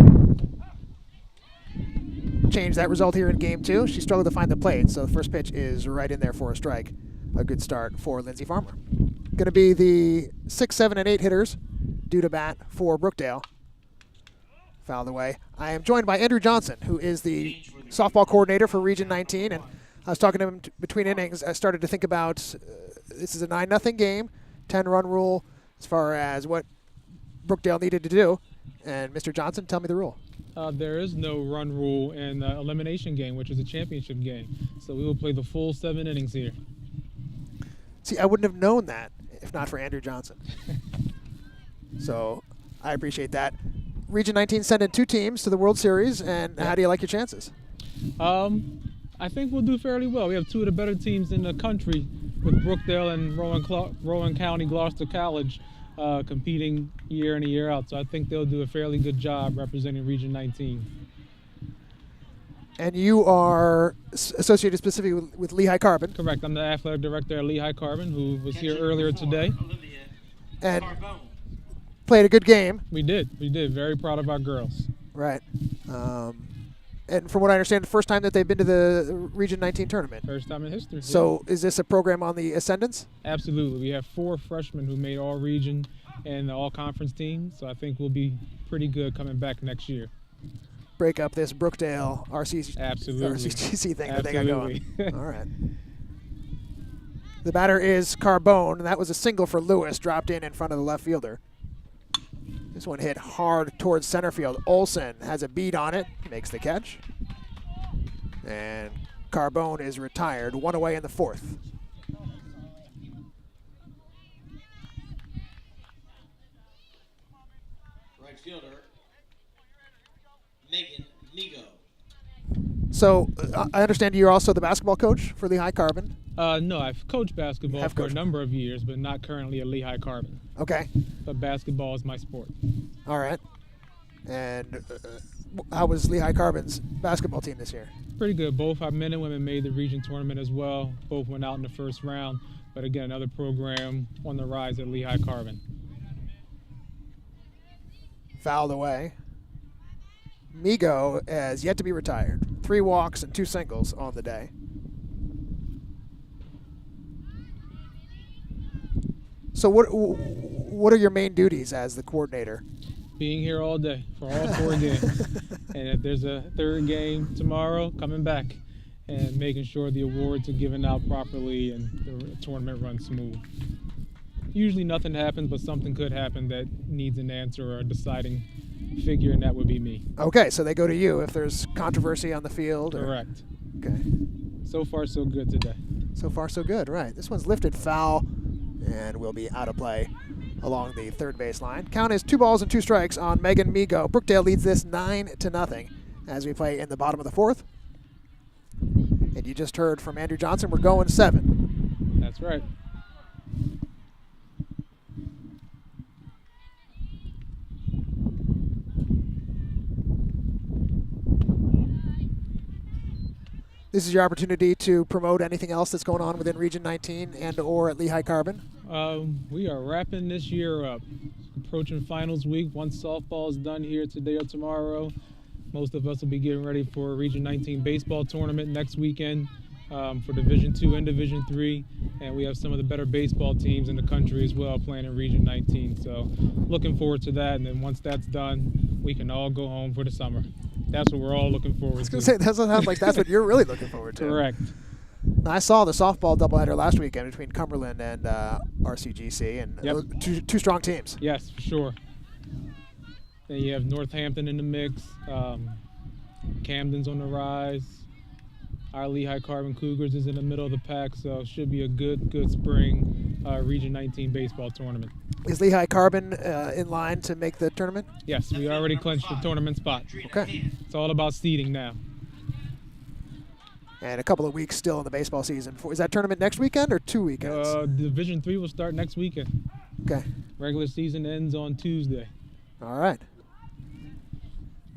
change that result here in game 2. She struggled to find the plate, so the first pitch is right in there for a strike. A good start for Lindsay Farmer. Going to be the 6, 7, and 8 hitters due to bat for Brookdale. Fouled away. I am joined by Andrew Johnson, who is the softball coordinator for Region 19, and I was talking to him between innings. I started to think about this is a 9-0 game, 10-run rule as far as what Brookdale needed to do. And Mr. Johnson, tell me the rule. There is no run rule in the elimination game, which is a championship game. So we will play the full 7 innings here. See, I wouldn't have known that if not for Andrew Johnson. So I appreciate that. Region 19 sent in 2 teams to the World Series, and how do you like your chances? I think we'll do fairly well. We have 2 of the better teams in the country with Brookdale and Rowan County Gloucester College competing year in and year out. So I think they'll do a fairly good job representing Region 19. And you are associated specifically with Lehigh Carbon. Correct. I'm the athletic director at Lehigh Carbon, who was here earlier today. And played a good game. We did. Very proud of our girls. Right. And from what I understand, the first time that they've been to the Region 19 tournament. First time in history. So is this a program on the ascendance? Absolutely. We have 4 freshmen who made all region and the all conference team. So I think we'll be pretty good coming back next year. Break up this Brookdale RCGC thing that they got going. All right. The batter is Carbone, and that was a single for Lewis, dropped in front of the left fielder. This one hit hard towards center field. Olsen has a beat on it, makes the catch. And Carbone is retired, 1 away in the 4th. Right fielder, Megan Migo. So I understand you're also the basketball coach for Lehigh Carbon. No, I've coached basketball for a number of years, but not currently at Lehigh Carbon. Okay. But basketball is my sport. All right. And how was Lehigh Carbon's basketball team this year? Pretty good. Both our men and women made the region tournament as well. Both went out in the first round. But again, another program on the rise at Lehigh Carbon. Fouled away. Migo has yet to be retired. 3 walks and 2 singles on the day. So what are your main duties as the coordinator? Being here all day for all 4 games. And if there's a 3rd game tomorrow, coming back and making sure the awards are given out properly and the tournament runs smooth. Usually nothing happens, but something could happen that needs an answer or a deciding figure, and that would be me. Okay, so they go to you if there's controversy on the field? Or... Correct. Okay. So far, so good today. So far, so good, right. This one's lifted foul and will be out of play along the 3rd baseline. Count is 2 balls and 2 strikes on Megan Migo. Brookdale leads this 9-0 as we play in the bottom of the 4th. And you just heard from Andrew Johnson, we're going 7. That's right. This is your opportunity to promote anything else that's going on within Region 19 and or at Lehigh Carbon. We are wrapping this year up. Approaching finals week. Once softball is done here today or tomorrow, most of us will be getting ready for a Region 19 baseball tournament next weekend for Division II and Division III. And we have some of the better baseball teams in the country as well playing in Region 19. So looking forward to that. And then once that's done, we can all go home for the summer. That's what we're all looking forward to. I was going to say, that sounds like that's what you're really looking forward to. Correct. I saw the softball doubleheader last weekend between Cumberland and RCGC, and two strong teams. Yes, for sure. Then you have Northampton in the mix. Camden's on the rise. Our Lehigh Carbon Cougars is in the middle of the pack, so it should be a good spring Region 19 baseball tournament. Is Lehigh Carbon in line to make the tournament? Yes, we already clinched the tournament spot. Okay. It's all about seeding now. And a couple of weeks still in the baseball season. Is that tournament next weekend or 2 weekends? Division III will start next weekend. Okay. Regular season ends on Tuesday. All right.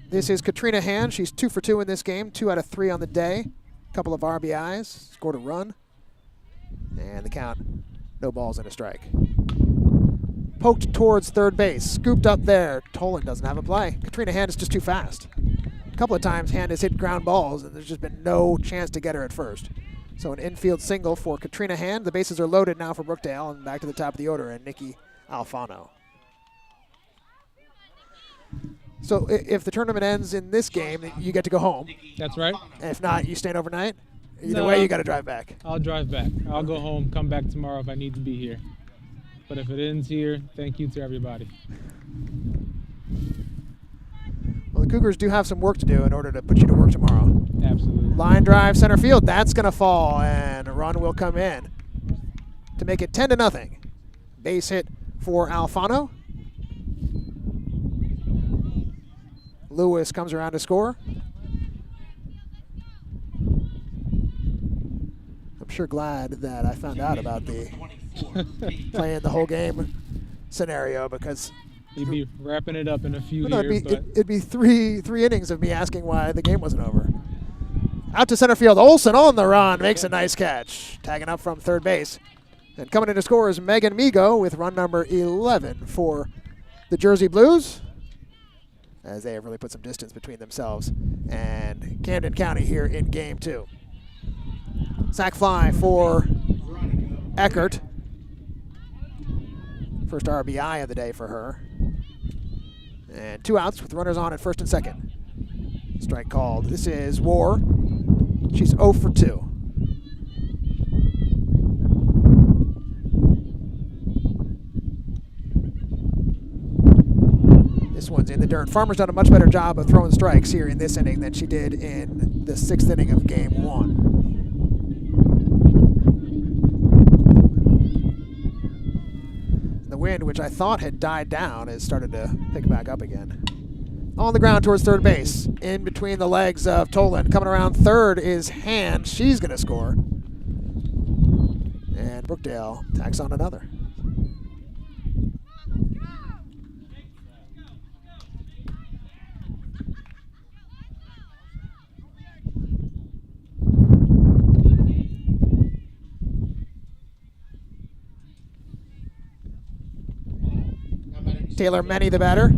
This is Katrina Hand. She's 2 for 2 in this game, 2 out of 3 on the day. Couple of RBIs, scored a run. And the count, no balls and a strike. Poked towards third base, scooped up there. Tolan doesn't have a play. Katrina Hand is just too fast. A couple of times Hand has hit ground balls, and there's just been no chance to get her at first. So an infield single for Katrina Hand. The bases are loaded now for Brookdale, and back to the top of the order, and Nikki Alfano. So if the tournament ends in this game, you get to go home. That's right. And if not, you staying overnight? Either No. way, you got to drive back. I'll drive back. I'll go home, come back tomorrow if I need to be here. But if it ends here, thank you to everybody. Well, the Cougars do have some work to do in order to put you to work tomorrow. Absolutely. Line drive center field. That's going to fall, and a run will come in to make it 10-0. Base hit for Alfano. Lewis comes around to score. I'm sure glad that I found out about the playing the whole game scenario, because You'd be wrapping it up in a few well, no, years, but it'd be three innings of me asking why the game wasn't over. Out to center field. Olsen on the run. Makes a nice catch. Tagging up from third base. And coming in to score is Megan Migo with run number 11 for the Jersey Blues, as they have really put some distance between themselves and Camden County here in game 2. Sac fly for Eckert. First RBI of the day for her. And 2 outs with runners on at first and second. Strike called. This is War. She's 0 for 2. This one's in the dirt. Farmer's done a much better job of throwing strikes here in this inning than she did in the 6th inning of game 1. The wind, which I thought had died down, has started to pick back up again. On the ground towards third base. In between the legs of Tolan. Coming around third is Hand. She's going to score. And Brookdale tacks on another. Taylor Menny, the batter.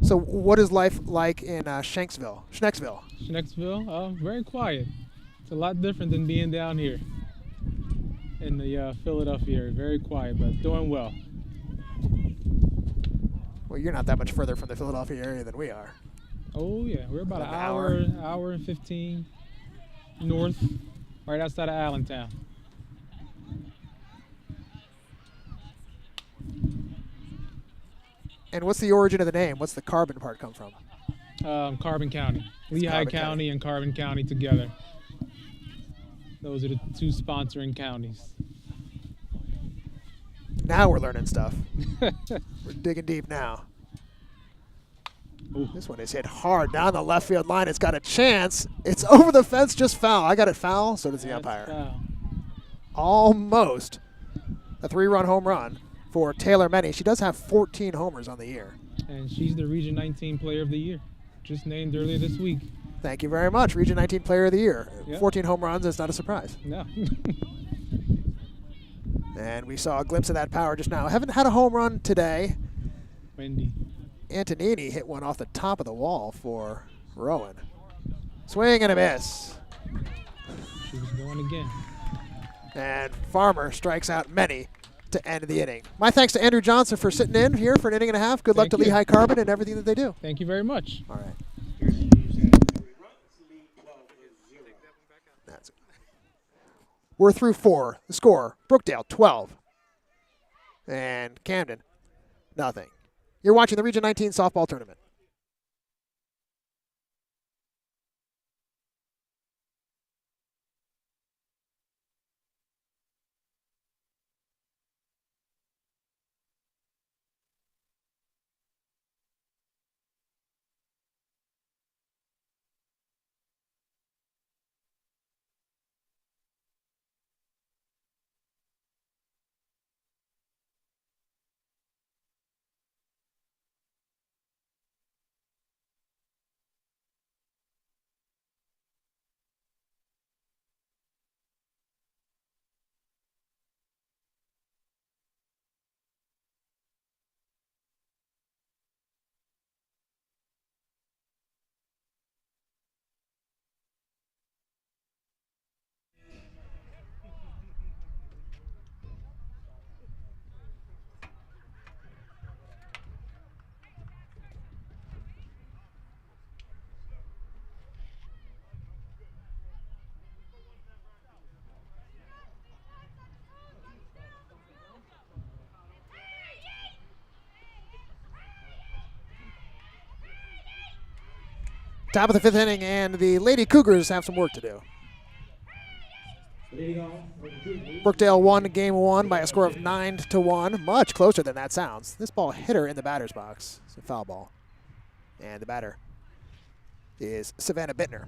So what is life like in Schnecksville? Schnecksville, very quiet. It's a lot different than being down here in the Philadelphia area. Very quiet, but doing well. Well, you're not that much further from the Philadelphia area than we are. Oh yeah, we're about An an hour and 15 north, right outside of Allentown. And what's the origin of the name? What's the Carbon part come from? Carbon County. Lehigh Carbon County. and Carbon County together. Those are the 2 sponsoring counties. Now we're learning stuff. We're digging deep now. Ooh. This one is hit hard down the left field line. It's got a chance. It's over the fence, just foul. I got it foul, so does the That's umpire. foul. Almost a 3-run home run for Taylor Menny. She does have 14 homers on the year. And she's the Region 19 Player of the Year, just named earlier this week. Thank you very much. Region 19 Player of the Year. Yep. 14 home runs is not a surprise. No. And we saw a glimpse of that power just now. Haven't had a home run today. Wendy. Antonini hit one off the top of the wall for Rowan. Swing and a miss. She was going again. And Farmer strikes out Menny to end the inning. My thanks to Andrew Johnson for sitting in here for an inning and a half. Good luck Thank to you. Lehigh Carbon and everything that they do. Thank you very much. All right. That's it. We're through 4. The score, Brookdale 12 and Camden nothing. You're watching the Region 19 softball tournament. Top of the 5th inning, and the Lady Cougars have some work to do. Leading off for the Cougars. Brookdale won game 1 by a score of 9-1. Much closer than that sounds. This ball hit her in the batter's box. It's a foul ball. And the batter is Savannah Bittner.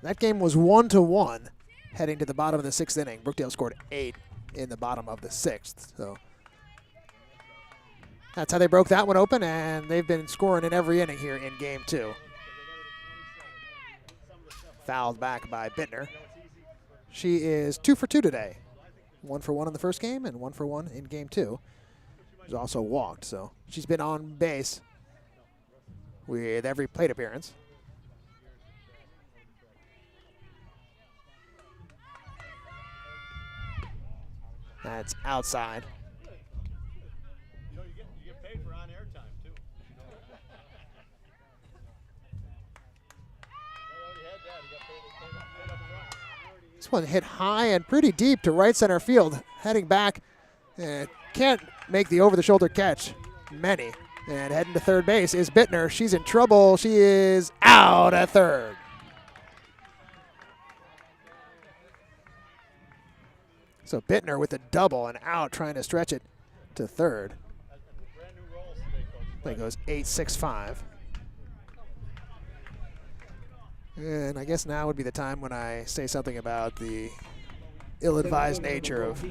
That game was 1-1 heading to the bottom of the 6th inning. Brookdale scored 8 in the bottom of the 6th. So that's how they broke that one open, and they've been scoring in every inning here in game 2. Fouled back by Bittner. She is 2 for 2 today. 1 for 1 in the first game and 1 for 1 in game 2. She's also walked, so she's been on base with every plate appearance. That's outside. You get paid for on-air time, too. This one hit high and pretty deep to right center field. Heading back, can't make the over-the-shoulder catch. Many. And heading to third base is Bittner. She's in trouble. She is out at third. So Bittner with a double and out, trying to stretch it to third. Play goes 8-6-5. And I guess now would be the time when I say something about the ill-advised nature of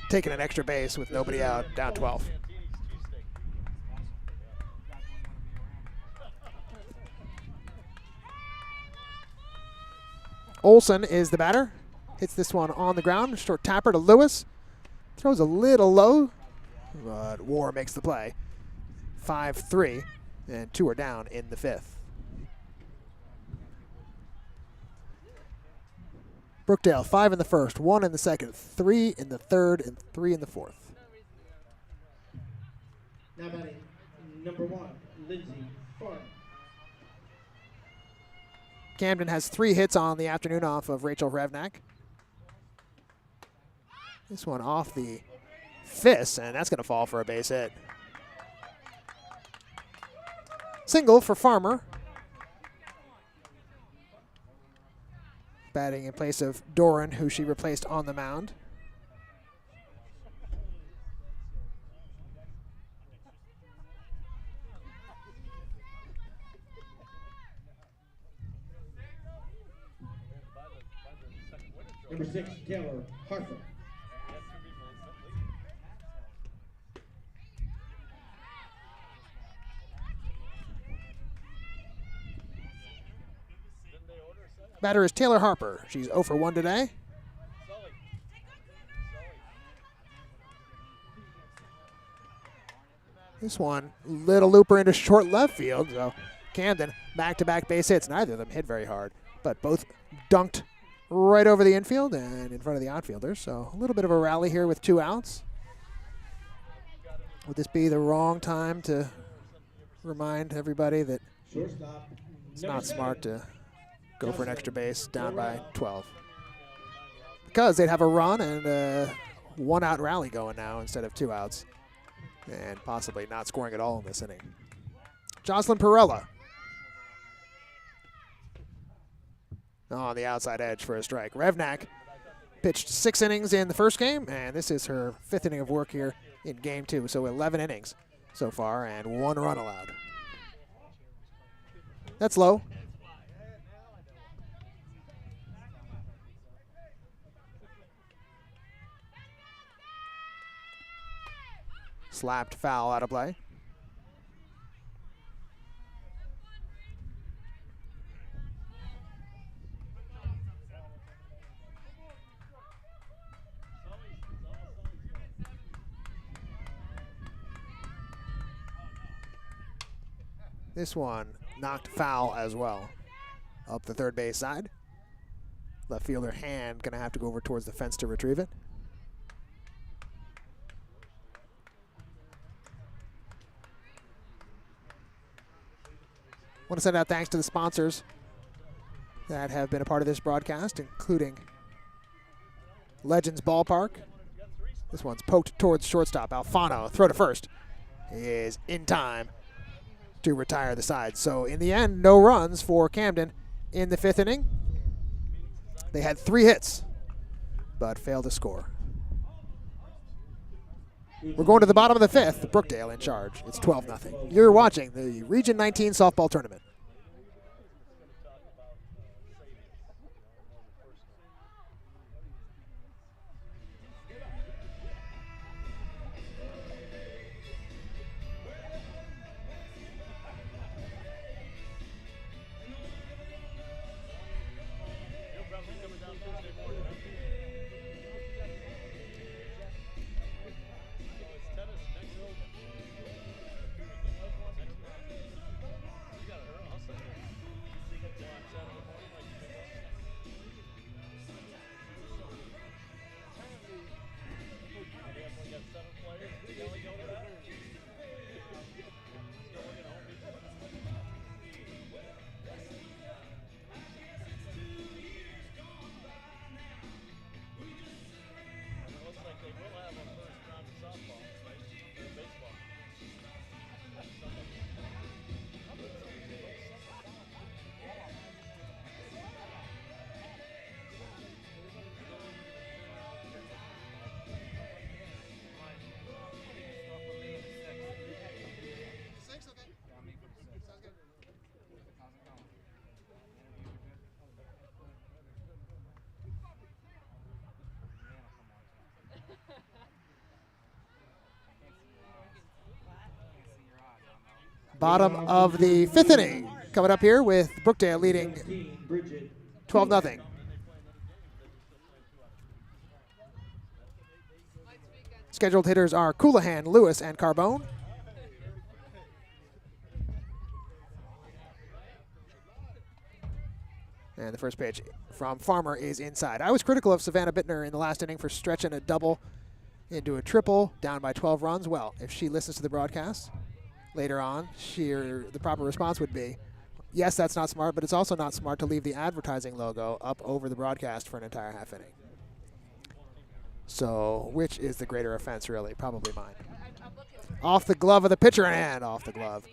taking an extra base with nobody out, down 12. Olson is the batter. Hits this one on the ground. Short tapper to Lewis. Throws a little low, but War makes the play. 5-3, and 2 are down in the 5th. Brookdale, 5 in the first, 1 in the second, 3 in the third, and 3 in the fourth. Now batting number 1, Lindsay Farm. Camden has 3 hits on the afternoon off of Rachel Revnak. This one off the fist, and that's going to fall for a base hit. Single for Farmer. Batting in place of Doran, who she replaced on the mound. Number 6, Taylor Harper. Batter is Taylor Harper. She's 0 for 1 today. This one, little looper into short left field. So Camden, back-to-back base hits. Neither of them hit very hard, but both dunked right over the infield and in front of the outfielders. So a little bit of a rally here with 2 outs. Would this be the wrong time to remind everybody that Shortstop. it's not smart to go for an extra base down by 12? Because they'd have a run and a 1-out rally going now instead of 2 outs. And possibly not scoring at all in this inning. Jocelyn Perella on the outside edge for a strike. Revnak pitched 6 innings in the first game, and this is her 5th inning of work here in game 2. So 11 innings so far and 1 run allowed. That's low. Slapped foul out of play. This one knocked foul as well. Up the third base side. Left fielder Hand gonna have to go over towards the fence to retrieve it. Want to send out thanks to the sponsors that have been a part of this broadcast, including Legends Ballpark. This one's poked towards shortstop. Alfano, throw to first, is in time. to retire the side. So in the end, no runs for Camden in the 5th inning. They had 3 hits, but failed to score. We're going to the bottom of the 5th. Brookdale in charge. It's 12-0. You're watching the Region 19 softball tournament. Bottom of the 5th inning. Coming up here with Brookdale leading 12-0. Scheduled hitters are Coulihan, Lewis, and Carbone. And the first pitch from Farmer is inside. I was critical of Savannah Bittner in the last inning for stretching a double into a triple, down by 12 runs. Well, if she listens to the broadcast later on, the proper response would be, yes, that's not smart, but it's also not smart to leave the advertising logo up over the broadcast for an entire half inning. So which is the greater offense, really? Probably mine. Off the glove of the pitcher and off the glove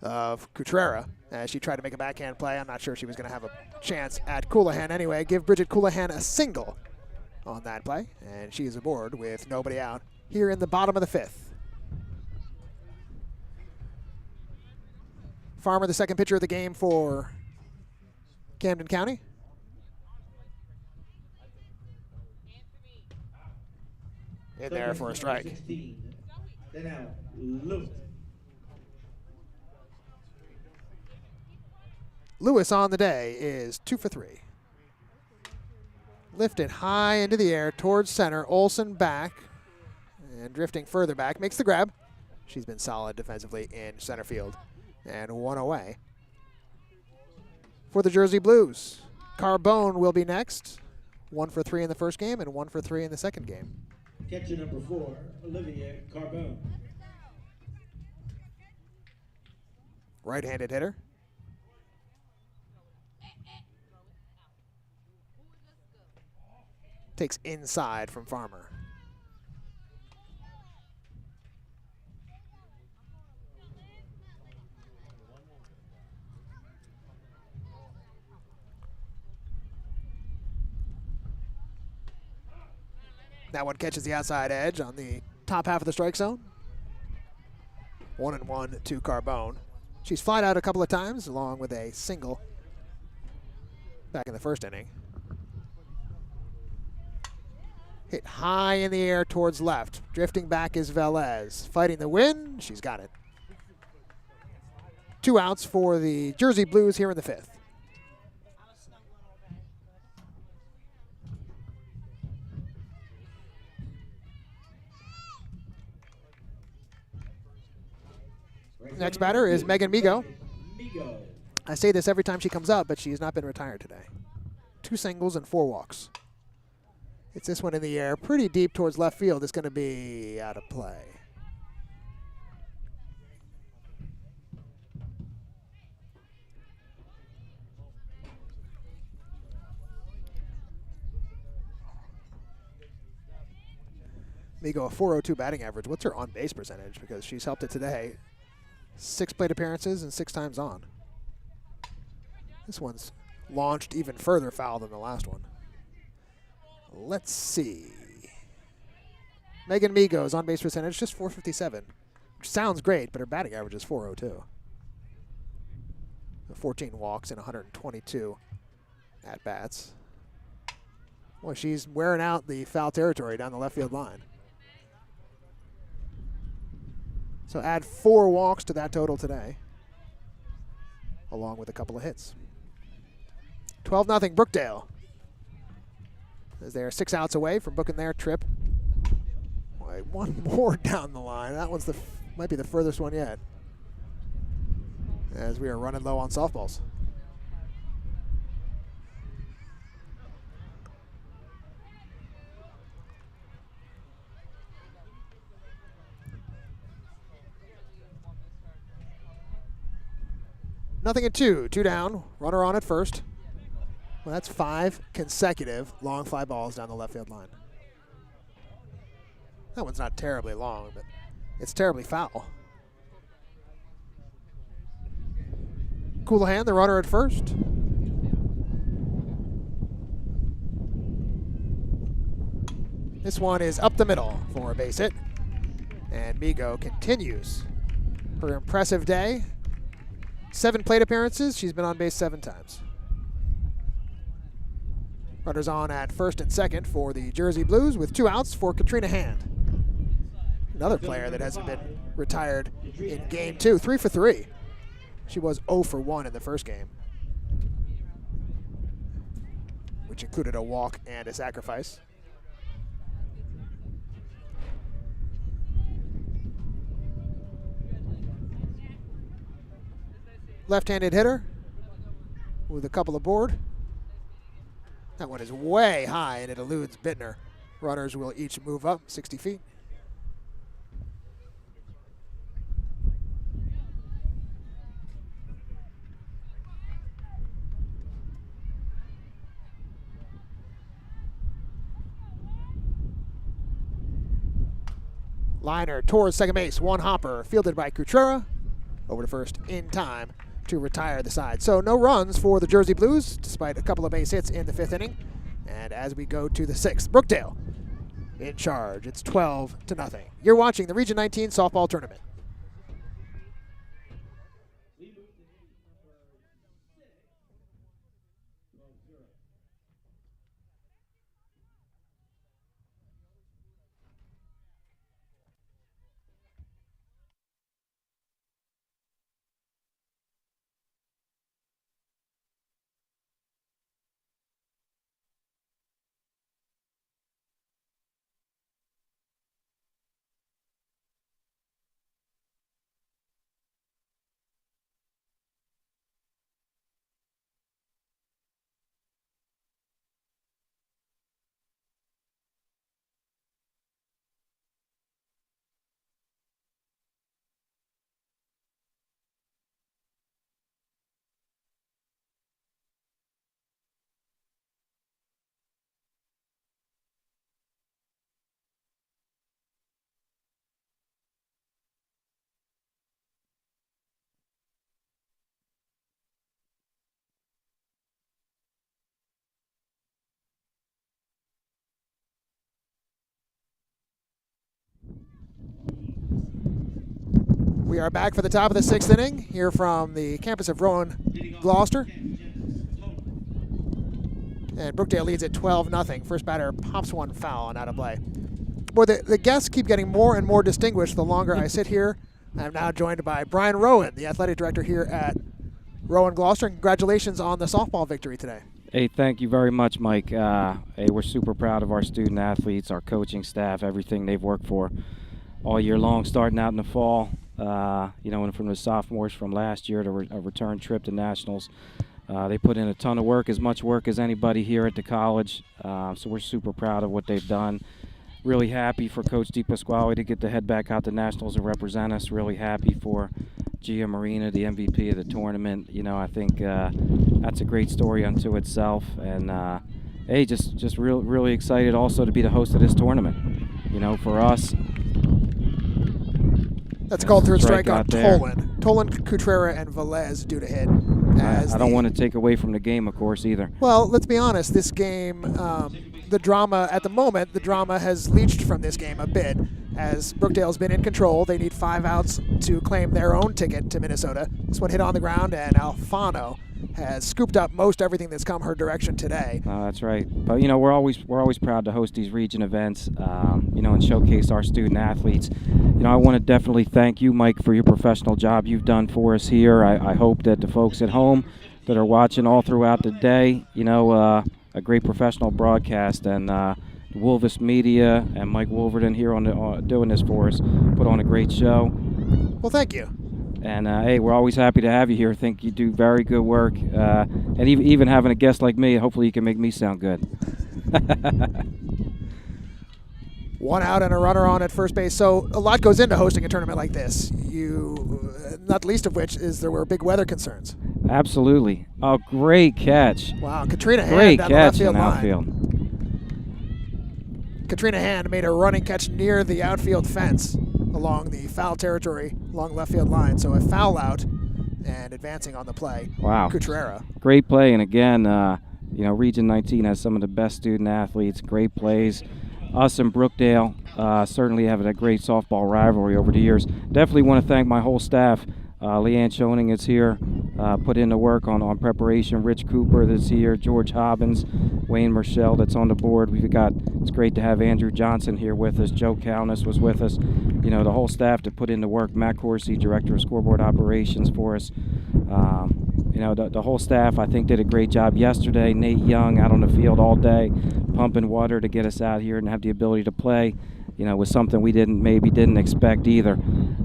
of Cutrera as she tried to make a backhand play. I'm not sure she was going to have a chance at Coulihan anyway. Give Bridget Coulihan a single on that play, and she is aboard with nobody out here in the bottom of the 5th. Farmer, the second pitcher of the game for Camden County. In there for a strike. 16. Then now, Lewis. Lewis on the day is 2 for 3. Lifted high into the air towards center. Olsen back and drifting further back. Makes the grab. She's been solid defensively in center field. And one away for the Jersey Blues. Carbone will be next. 1 for 3 in the first game and 1 for 3 in the second game. Catcher number 4, Olivia Carbone. Right-handed hitter. Takes inside from Farmer. That one catches the outside edge on the top half of the strike zone. 1-1 to Carbone. She's flied out a couple of times along with a single back in the first inning. Hit high in the air towards left. Drifting back is Velez. Fighting the wind. She's got it. 2 outs for the Jersey Blues here in the 5th. Next batter is Megan Migo. I say this every time she comes up, but she has not been retired today. 2 singles and 4 walks. It's this one in the air, pretty deep towards left field. It's going to be out of play. Migo, a .402 batting average. What's her on-base percentage? Because she's helped it today. 6 plate appearances and 6 times on. This one's launched even further foul than the last one. Let's see. Megan Migo's on-base percentage, just .457, which sounds great, but her batting average is .402. 14 walks and 122 at-bats. Boy, she's wearing out the foul territory down the left field line. So add 4 walks to that total today, along with a couple of hits. 12-0 Brookdale, as they are 6 outs away from booking their trip. Boy, one more down the line. That one's might be the furthest one yet, as we are running low on softballs. Nothing in 2. 2 down. Runner on at first. Well, that's 5 consecutive long fly balls down the left field line. That one's not terribly long, but it's terribly foul. Coolahan, the runner at first. This one is up the middle for a base hit. And Migo continues her impressive day. 7 plate appearances. She's been on base 7 times. Runners on at first and second for the Jersey Blues with 2 outs for Katrina Hand. Another player that hasn't been retired in game 2. 3 for 3. She was 0 for 1 in the first game, which included a walk and a sacrifice. Left-handed hitter with a couple aboard. That one is way high and it eludes Bittner. Runners will each move up 60 feet. Liner towards second base. One hopper fielded by Cutrera. Over to first in time to retire the side. So no runs for the Jersey Blues, despite a couple of base hits in the 5th inning. And as we go to the 6th, Brookdale in charge. It's 12-0. You're watching the Region 19 softball tournament. We are back for the top of the 6th inning here from the campus of Rowan Gloucester. And Brookdale leads at 12-0. First batter pops one foul and out of play. Boy, the guests keep getting more and more distinguished the longer I sit here. I'm now joined by Brian Rowan, the athletic director here at Rowan Gloucester. Congratulations on the softball victory today. Hey, thank you very much, Mike. Hey, we're super proud of our student athletes, our coaching staff, everything they've worked for all year long, starting out in the fall. And from the sophomores from last year to a return trip to nationals. They put in a ton of work, as much work as anybody here at the college. So we're super proud of what they've done. Really happy for Coach DePasquale to get to head back out to nationals and represent us. Really happy for Gia Marina, the MVP of the tournament. I think that's a great story unto itself. And hey, just really excited also to be the host of this tournament. For us. That's called through strikeout Tolan. Tolan, Cutrera, and Velez due to hit. I don't want to take away from the game, of course, either. Well, let's be honest. This game, the drama at the moment, the drama has leached from this game a bit. As Brookdale's been in control, they need 5 outs to claim their own ticket to Minnesota. This one hit on the ground, and Alfano has scooped up most everything that's come her direction today. That's right. But we're always proud to host these region events, and showcase our student athletes. I want to definitely thank you, Mike, for your professional job you've done for us here. I hope that the folks at home that are watching all throughout the day, a great professional broadcast, and Wolvis Media and Mike Wolverton here on doing this for us, put on a great show. Well, thank you. And hey, we're always happy to have you here. I think you do very good work, and even having a guest like me, hopefully you can make me sound good. 1 out and a runner on at first base. So a lot goes into hosting a tournament like this. Not the least of which is there were big weather concerns. Absolutely. Oh, great catch. Wow, Katrina Hand Great down the catch left field in line. outfield. Katrina Hand made a running catch near the outfield fence along the foul territory, along left field line. So a foul out and advancing on the play. Wow. Cutrera. Great play, and again, Region 19 has some of the best student athletes, great plays. Us and Brookdale certainly have a great softball rivalry over the years. Definitely want to thank my whole staff. Leanne Schoening is here, put in the work on preparation. Rich Cooper that's here, George Hobbins, Wayne Marshall that's on the board. It's great to have Andrew Johnson here with us. Joe Calnis was with us. The whole staff to put in the work. Matt Corsi, Director of Scoreboard Operations for us. The whole staff, I think, did a great job yesterday. Nate Young out on the field all day, pumping water to get us out here and have the ability to play. Was something we didn't expect either.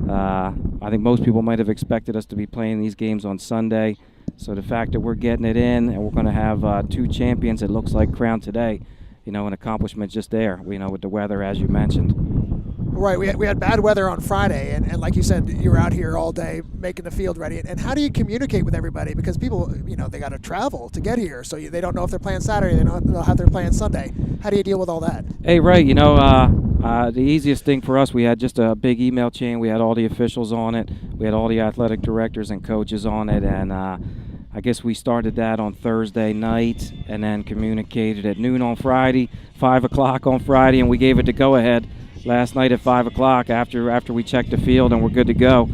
I think most people might have expected us to be playing these games on Sunday. So the fact that we're getting it in and we're going to have 2 champions, it looks like, crowned today, an accomplishment just there, with the weather, as you mentioned. Right, we had bad weather on Friday, and like you said, you were out here all day making the field ready. And how do you communicate with everybody? Because people, they got to travel to get here, so they don't know if they're playing Saturday, they don't know how they're playing Sunday. How do you deal with all that? Hey, right, the easiest thing for us, we had just a big email chain. We had all the officials on it. We had all the athletic directors and coaches on it, and I guess we started that on Thursday night and then communicated at noon on Friday, 5 o'clock on Friday, and we gave it the go-ahead last night at 5 o'clock after we checked the field and we're good to go.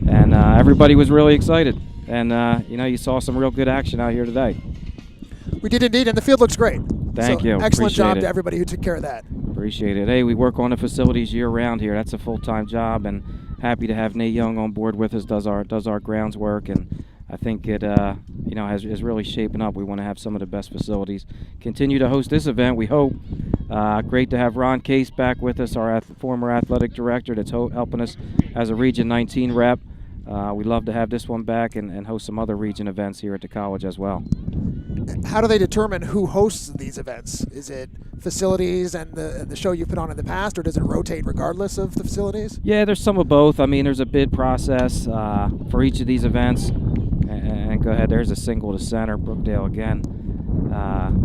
And everybody was really excited. And, you saw some real good action out here today. We did indeed, and the field looks great. Thank you. Excellent job Appreciate it. to everybody who took care of that. Appreciate it. Hey, we work on the facilities year-round here. That's a full-time job, and happy to have Nate Young on board with us, does our grounds work, and I think it is really shaping up. We want to have some of the best facilities. Continue to host this event, we hope. Great to have Ron Case back with us, our former athletic director that's helping us as a Region 19 rep. We'd love to have this one back and host some other region events here at the college as well. How do they determine who hosts these events? Is it facilities and the show you've put on in the past, or does it rotate regardless of the facilities? Yeah, there's some of both. I mean, there's a bid process for each of these events. And go ahead, there's a single to center. Brookdale again,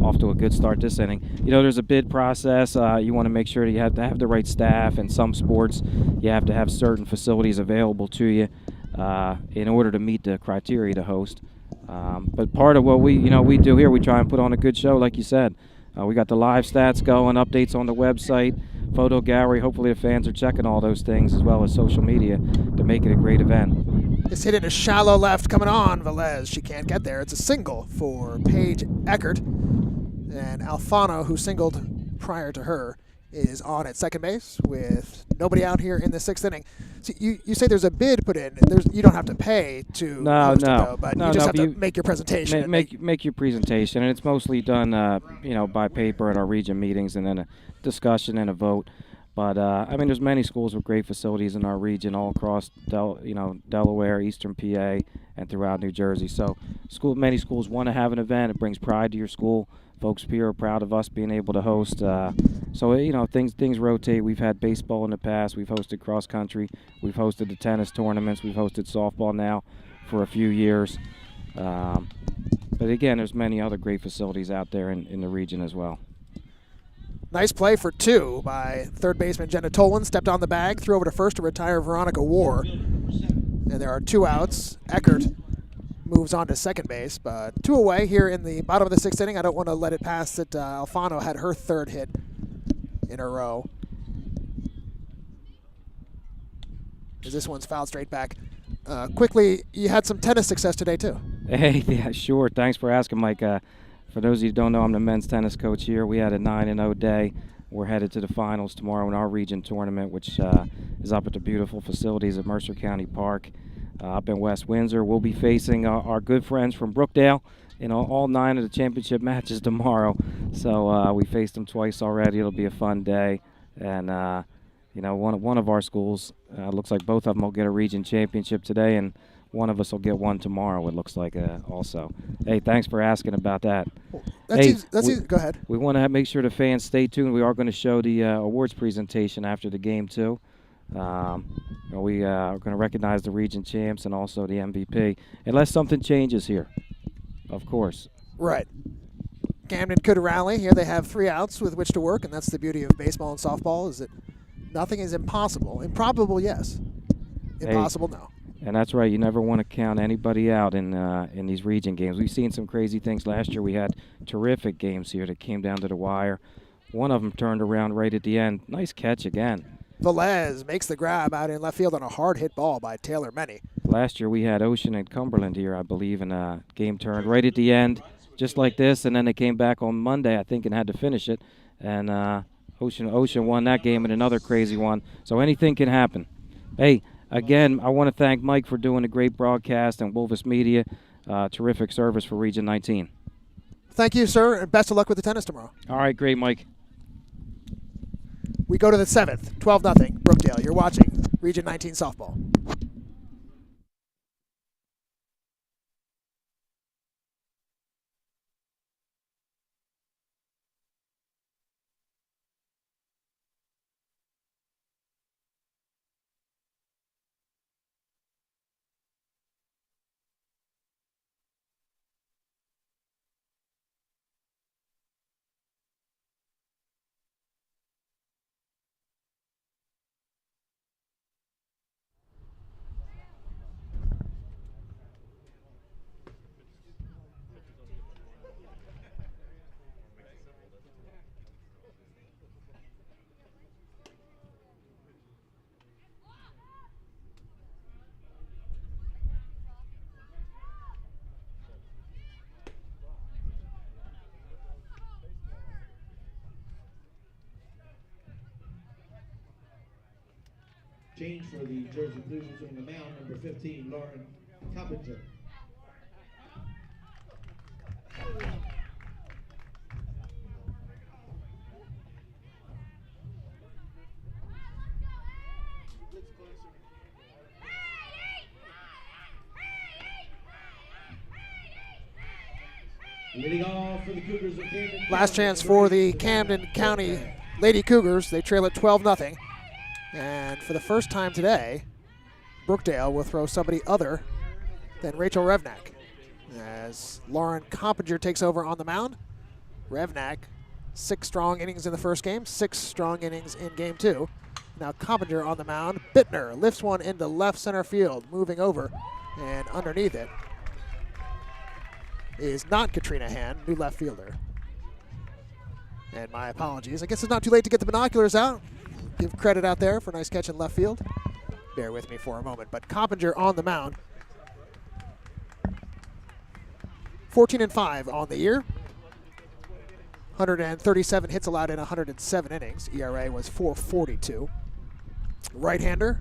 off to a good start this inning. There's a bid process. You want to make sure that you have to have the right staff. In some sports, you have to have certain facilities available to you in order to meet the criteria to host. But part of what we do here, we try and put on a good show, like you said. We got the live stats going, updates on the website, photo gallery. Hopefully the fans are checking all those things, as well as social media, to make it a great event. This hit in a shallow left coming on. Velez, she can't get there. It's a single for Paige Eckert. And Alfano, who singled prior to her, is on at second base with nobody out here in the 6th inning. So you say there's a bid put in. You don't have to pay to host it, though, but you just have to make your presentation. Make your presentation, and it's mostly done by paper at our region meetings, and then a discussion and a vote. But there's many schools with great facilities in our region, all across Delaware, Eastern PA, and throughout New Jersey. So many schools want to have an event. It brings pride to your school. Folks here are proud of us being able to host. Things rotate. We've had baseball in the past. We've hosted cross country. We've hosted the tennis tournaments. We've hosted softball now for a few years. But again, there's many other great facilities out there in the region as well. Nice play for 2 by third baseman Jenna Tolan. Stepped on the bag, threw over to first to retire Veronica War. And there are 2 outs. Eckert moves on to second base, but 2 away here in the bottom of the 6th inning. I don't want to let it pass that Alfano had her 3rd hit in a row. As this one's fouled straight back. Quickly, you had some tennis success today too. Hey, yeah, sure. Thanks for asking, Mike. For those of you who don't know, I'm the men's tennis coach here. We had a 9-0 day. We're headed to the finals tomorrow in our region tournament, which is up at the beautiful facilities at Mercer County Park up in West Windsor. We'll be facing our good friends from Brookdale in all 9 of the championship matches tomorrow. So we faced them twice already. It'll be a fun day. And, you know, one of our schools, looks like both of them will get a region championship today, and one of us will get one tomorrow, it looks like also. Hey, thanks for asking about that. Go ahead. We want to make sure the fans stay tuned. We are going to show the awards presentation after the game, too. We are going to recognize the region champs and also the MVP, unless something changes here, of course. Right. Camden could rally. Here they have 3 outs with which to work, and that's the beauty of baseball and softball, is that nothing is impossible. Improbable, yes. Impossible, no. And that's right. You never want to count anybody out in these region games. We've seen some crazy things. Last year we had terrific games here that came down to the wire. One of them turned around right at the end. Nice catch again. Velez makes the grab out in left field on a hard hit ball by Taylor Menny. Last year we had Ocean and Cumberland here, I believe, and a game turned right at the end, just like this. And then they came back on Monday, I think, and had to finish it. And Ocean won that game in another crazy one. So anything can happen. Hey, again, I want to thank Mike for doing a great broadcast and Wolvis Media. Terrific service for Region 19. Thank you, sir, and best of luck with the tennis tomorrow. All right, great, Mike. We go to the 7th, 12-0, Brookdale. You're watching Region 19 softball. Change for the Jersey Blues on the mound, number 15, Lauren Coppinger. Leading off for the Cougars of Camden. Last chance for the Camden County Lady Cougars. They trail at 12-0. And for the first time today, Brookdale will throw somebody other than Rachel Revnak, as Lauren Coppinger takes over on the mound. Revnak, 6 strong innings in the first game, 6 strong innings in game 2. Now Coppinger on the mound. Bittner lifts one into left center field, moving over, and underneath it is not Katrina Hand, new left fielder. And my apologies. I guess it's not too late to get the binoculars out. Give credit out there for a nice catch in left field. Bear with me for a moment. But Coppinger on the mound. 14-5 on the year. 137 hits allowed in 107 innings. ERA was .442. Right-hander.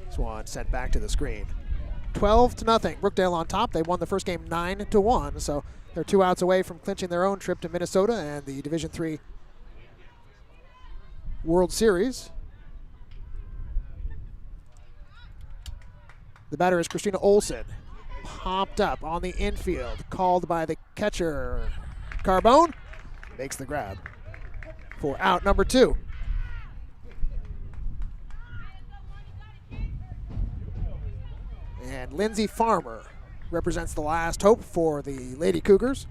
This one sent back to the screen. 12-0. Brookdale on top. They won the first game 9-1, so they're 2 outs away from clinching their own trip to Minnesota and the Division III World Series. The batter is Christina Olson. Popped up on the infield, called by the catcher. Carbone makes the grab for out number 2. And Lindsay Farmer represents the last hope for the Lady Cougars.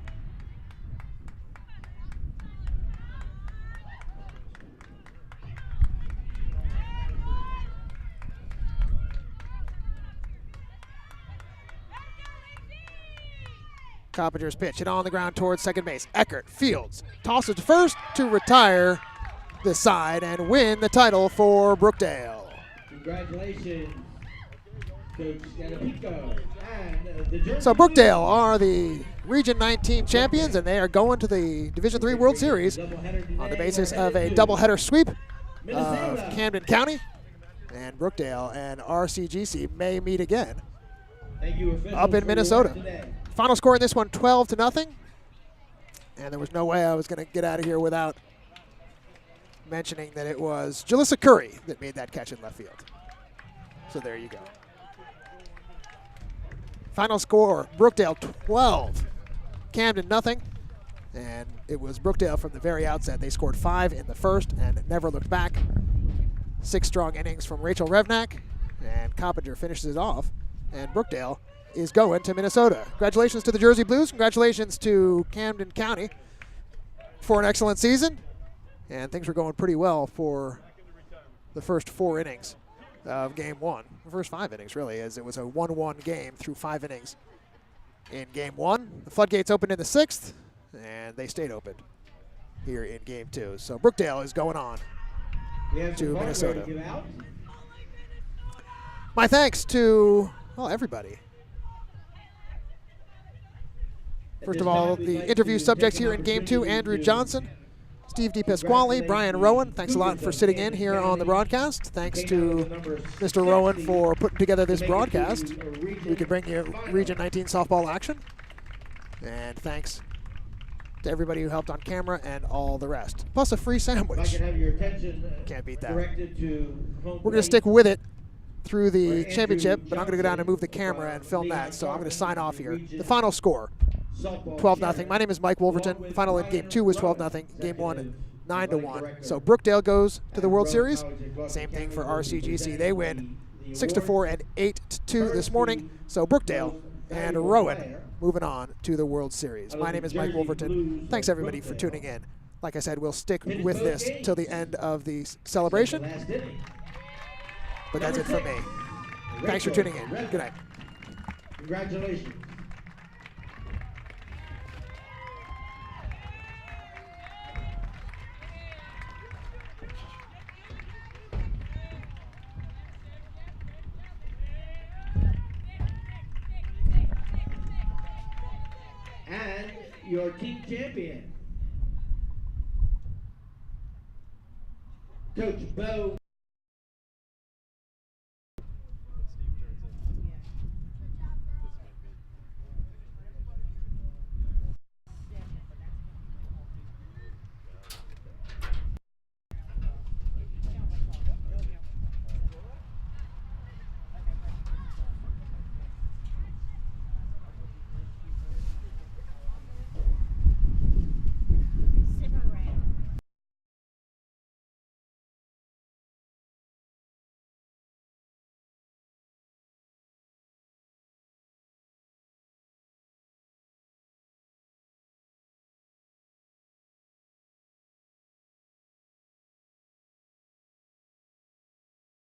Coppinger's pitch hit on the ground towards second base. Eckert fields, tosses to first to retire the side and win the title for Brookdale. Congratulations, Coach Scanapico. And the Jersey So Brookdale are the Region 19 champions, and they are going to the Division III World Series on the basis of a doubleheader sweep of Camden County. And Brookdale and RCGC may meet again Thank you, officials, up in for your Minnesota. work today. Final score in this one, 12-0. And there was no way I was going to get out of here without mentioning that it was Jalissa Curry that made that catch in left field. So there you go. Final score, Brookdale 12, Camden nothing. And it was Brookdale from the very outset. They scored 5 in the first and never looked back. 6 strong innings from Rachel Revnak, and Coppinger finishes it off. And Brookdale is going to Minnesota. Congratulations to the Jersey Blues. Congratulations to Camden County for an excellent season. And things were going pretty well for the first 4 innings of Game 1. The first 5 innings, really, as it was a 1-1 game through 5 innings in Game 1. The floodgates opened in the 6th, and they stayed open here in Game 2. So Brookdale is going on to Minnesota. My thanks to, well, everybody. First of all, the interview subjects here in Game 2, Andrew Johnson, Steve DePasquale, Brian Rowan. Thanks a lot for sitting in here on the broadcast. Thanks to Mr. Rowan for putting together this broadcast. We could bring you Region 19 softball action. And thanks to everybody who helped on camera and all the rest. Plus a free sandwich. Can't beat that. We're going to stick with it through the championship, but I'm going to go down and move the camera and film that. So I'm going to sign off here. The final score, 12-0. My name is Mike Wolverton. The final in Game 2 was 12-0. Game 1, 9-1. So Brookdale goes to the World Series. Same thing for RCGC. They win 6-4 and 8-2 this morning. So Brookdale and Rowan moving on to the World Series. My name is Mike Wolverton. Thanks, everybody, for tuning in. Like I said, we'll stick with this till the end of the celebration. But that's it from me. Thanks for tuning in. Good night. Congratulations. And your team champion, Coach Bo.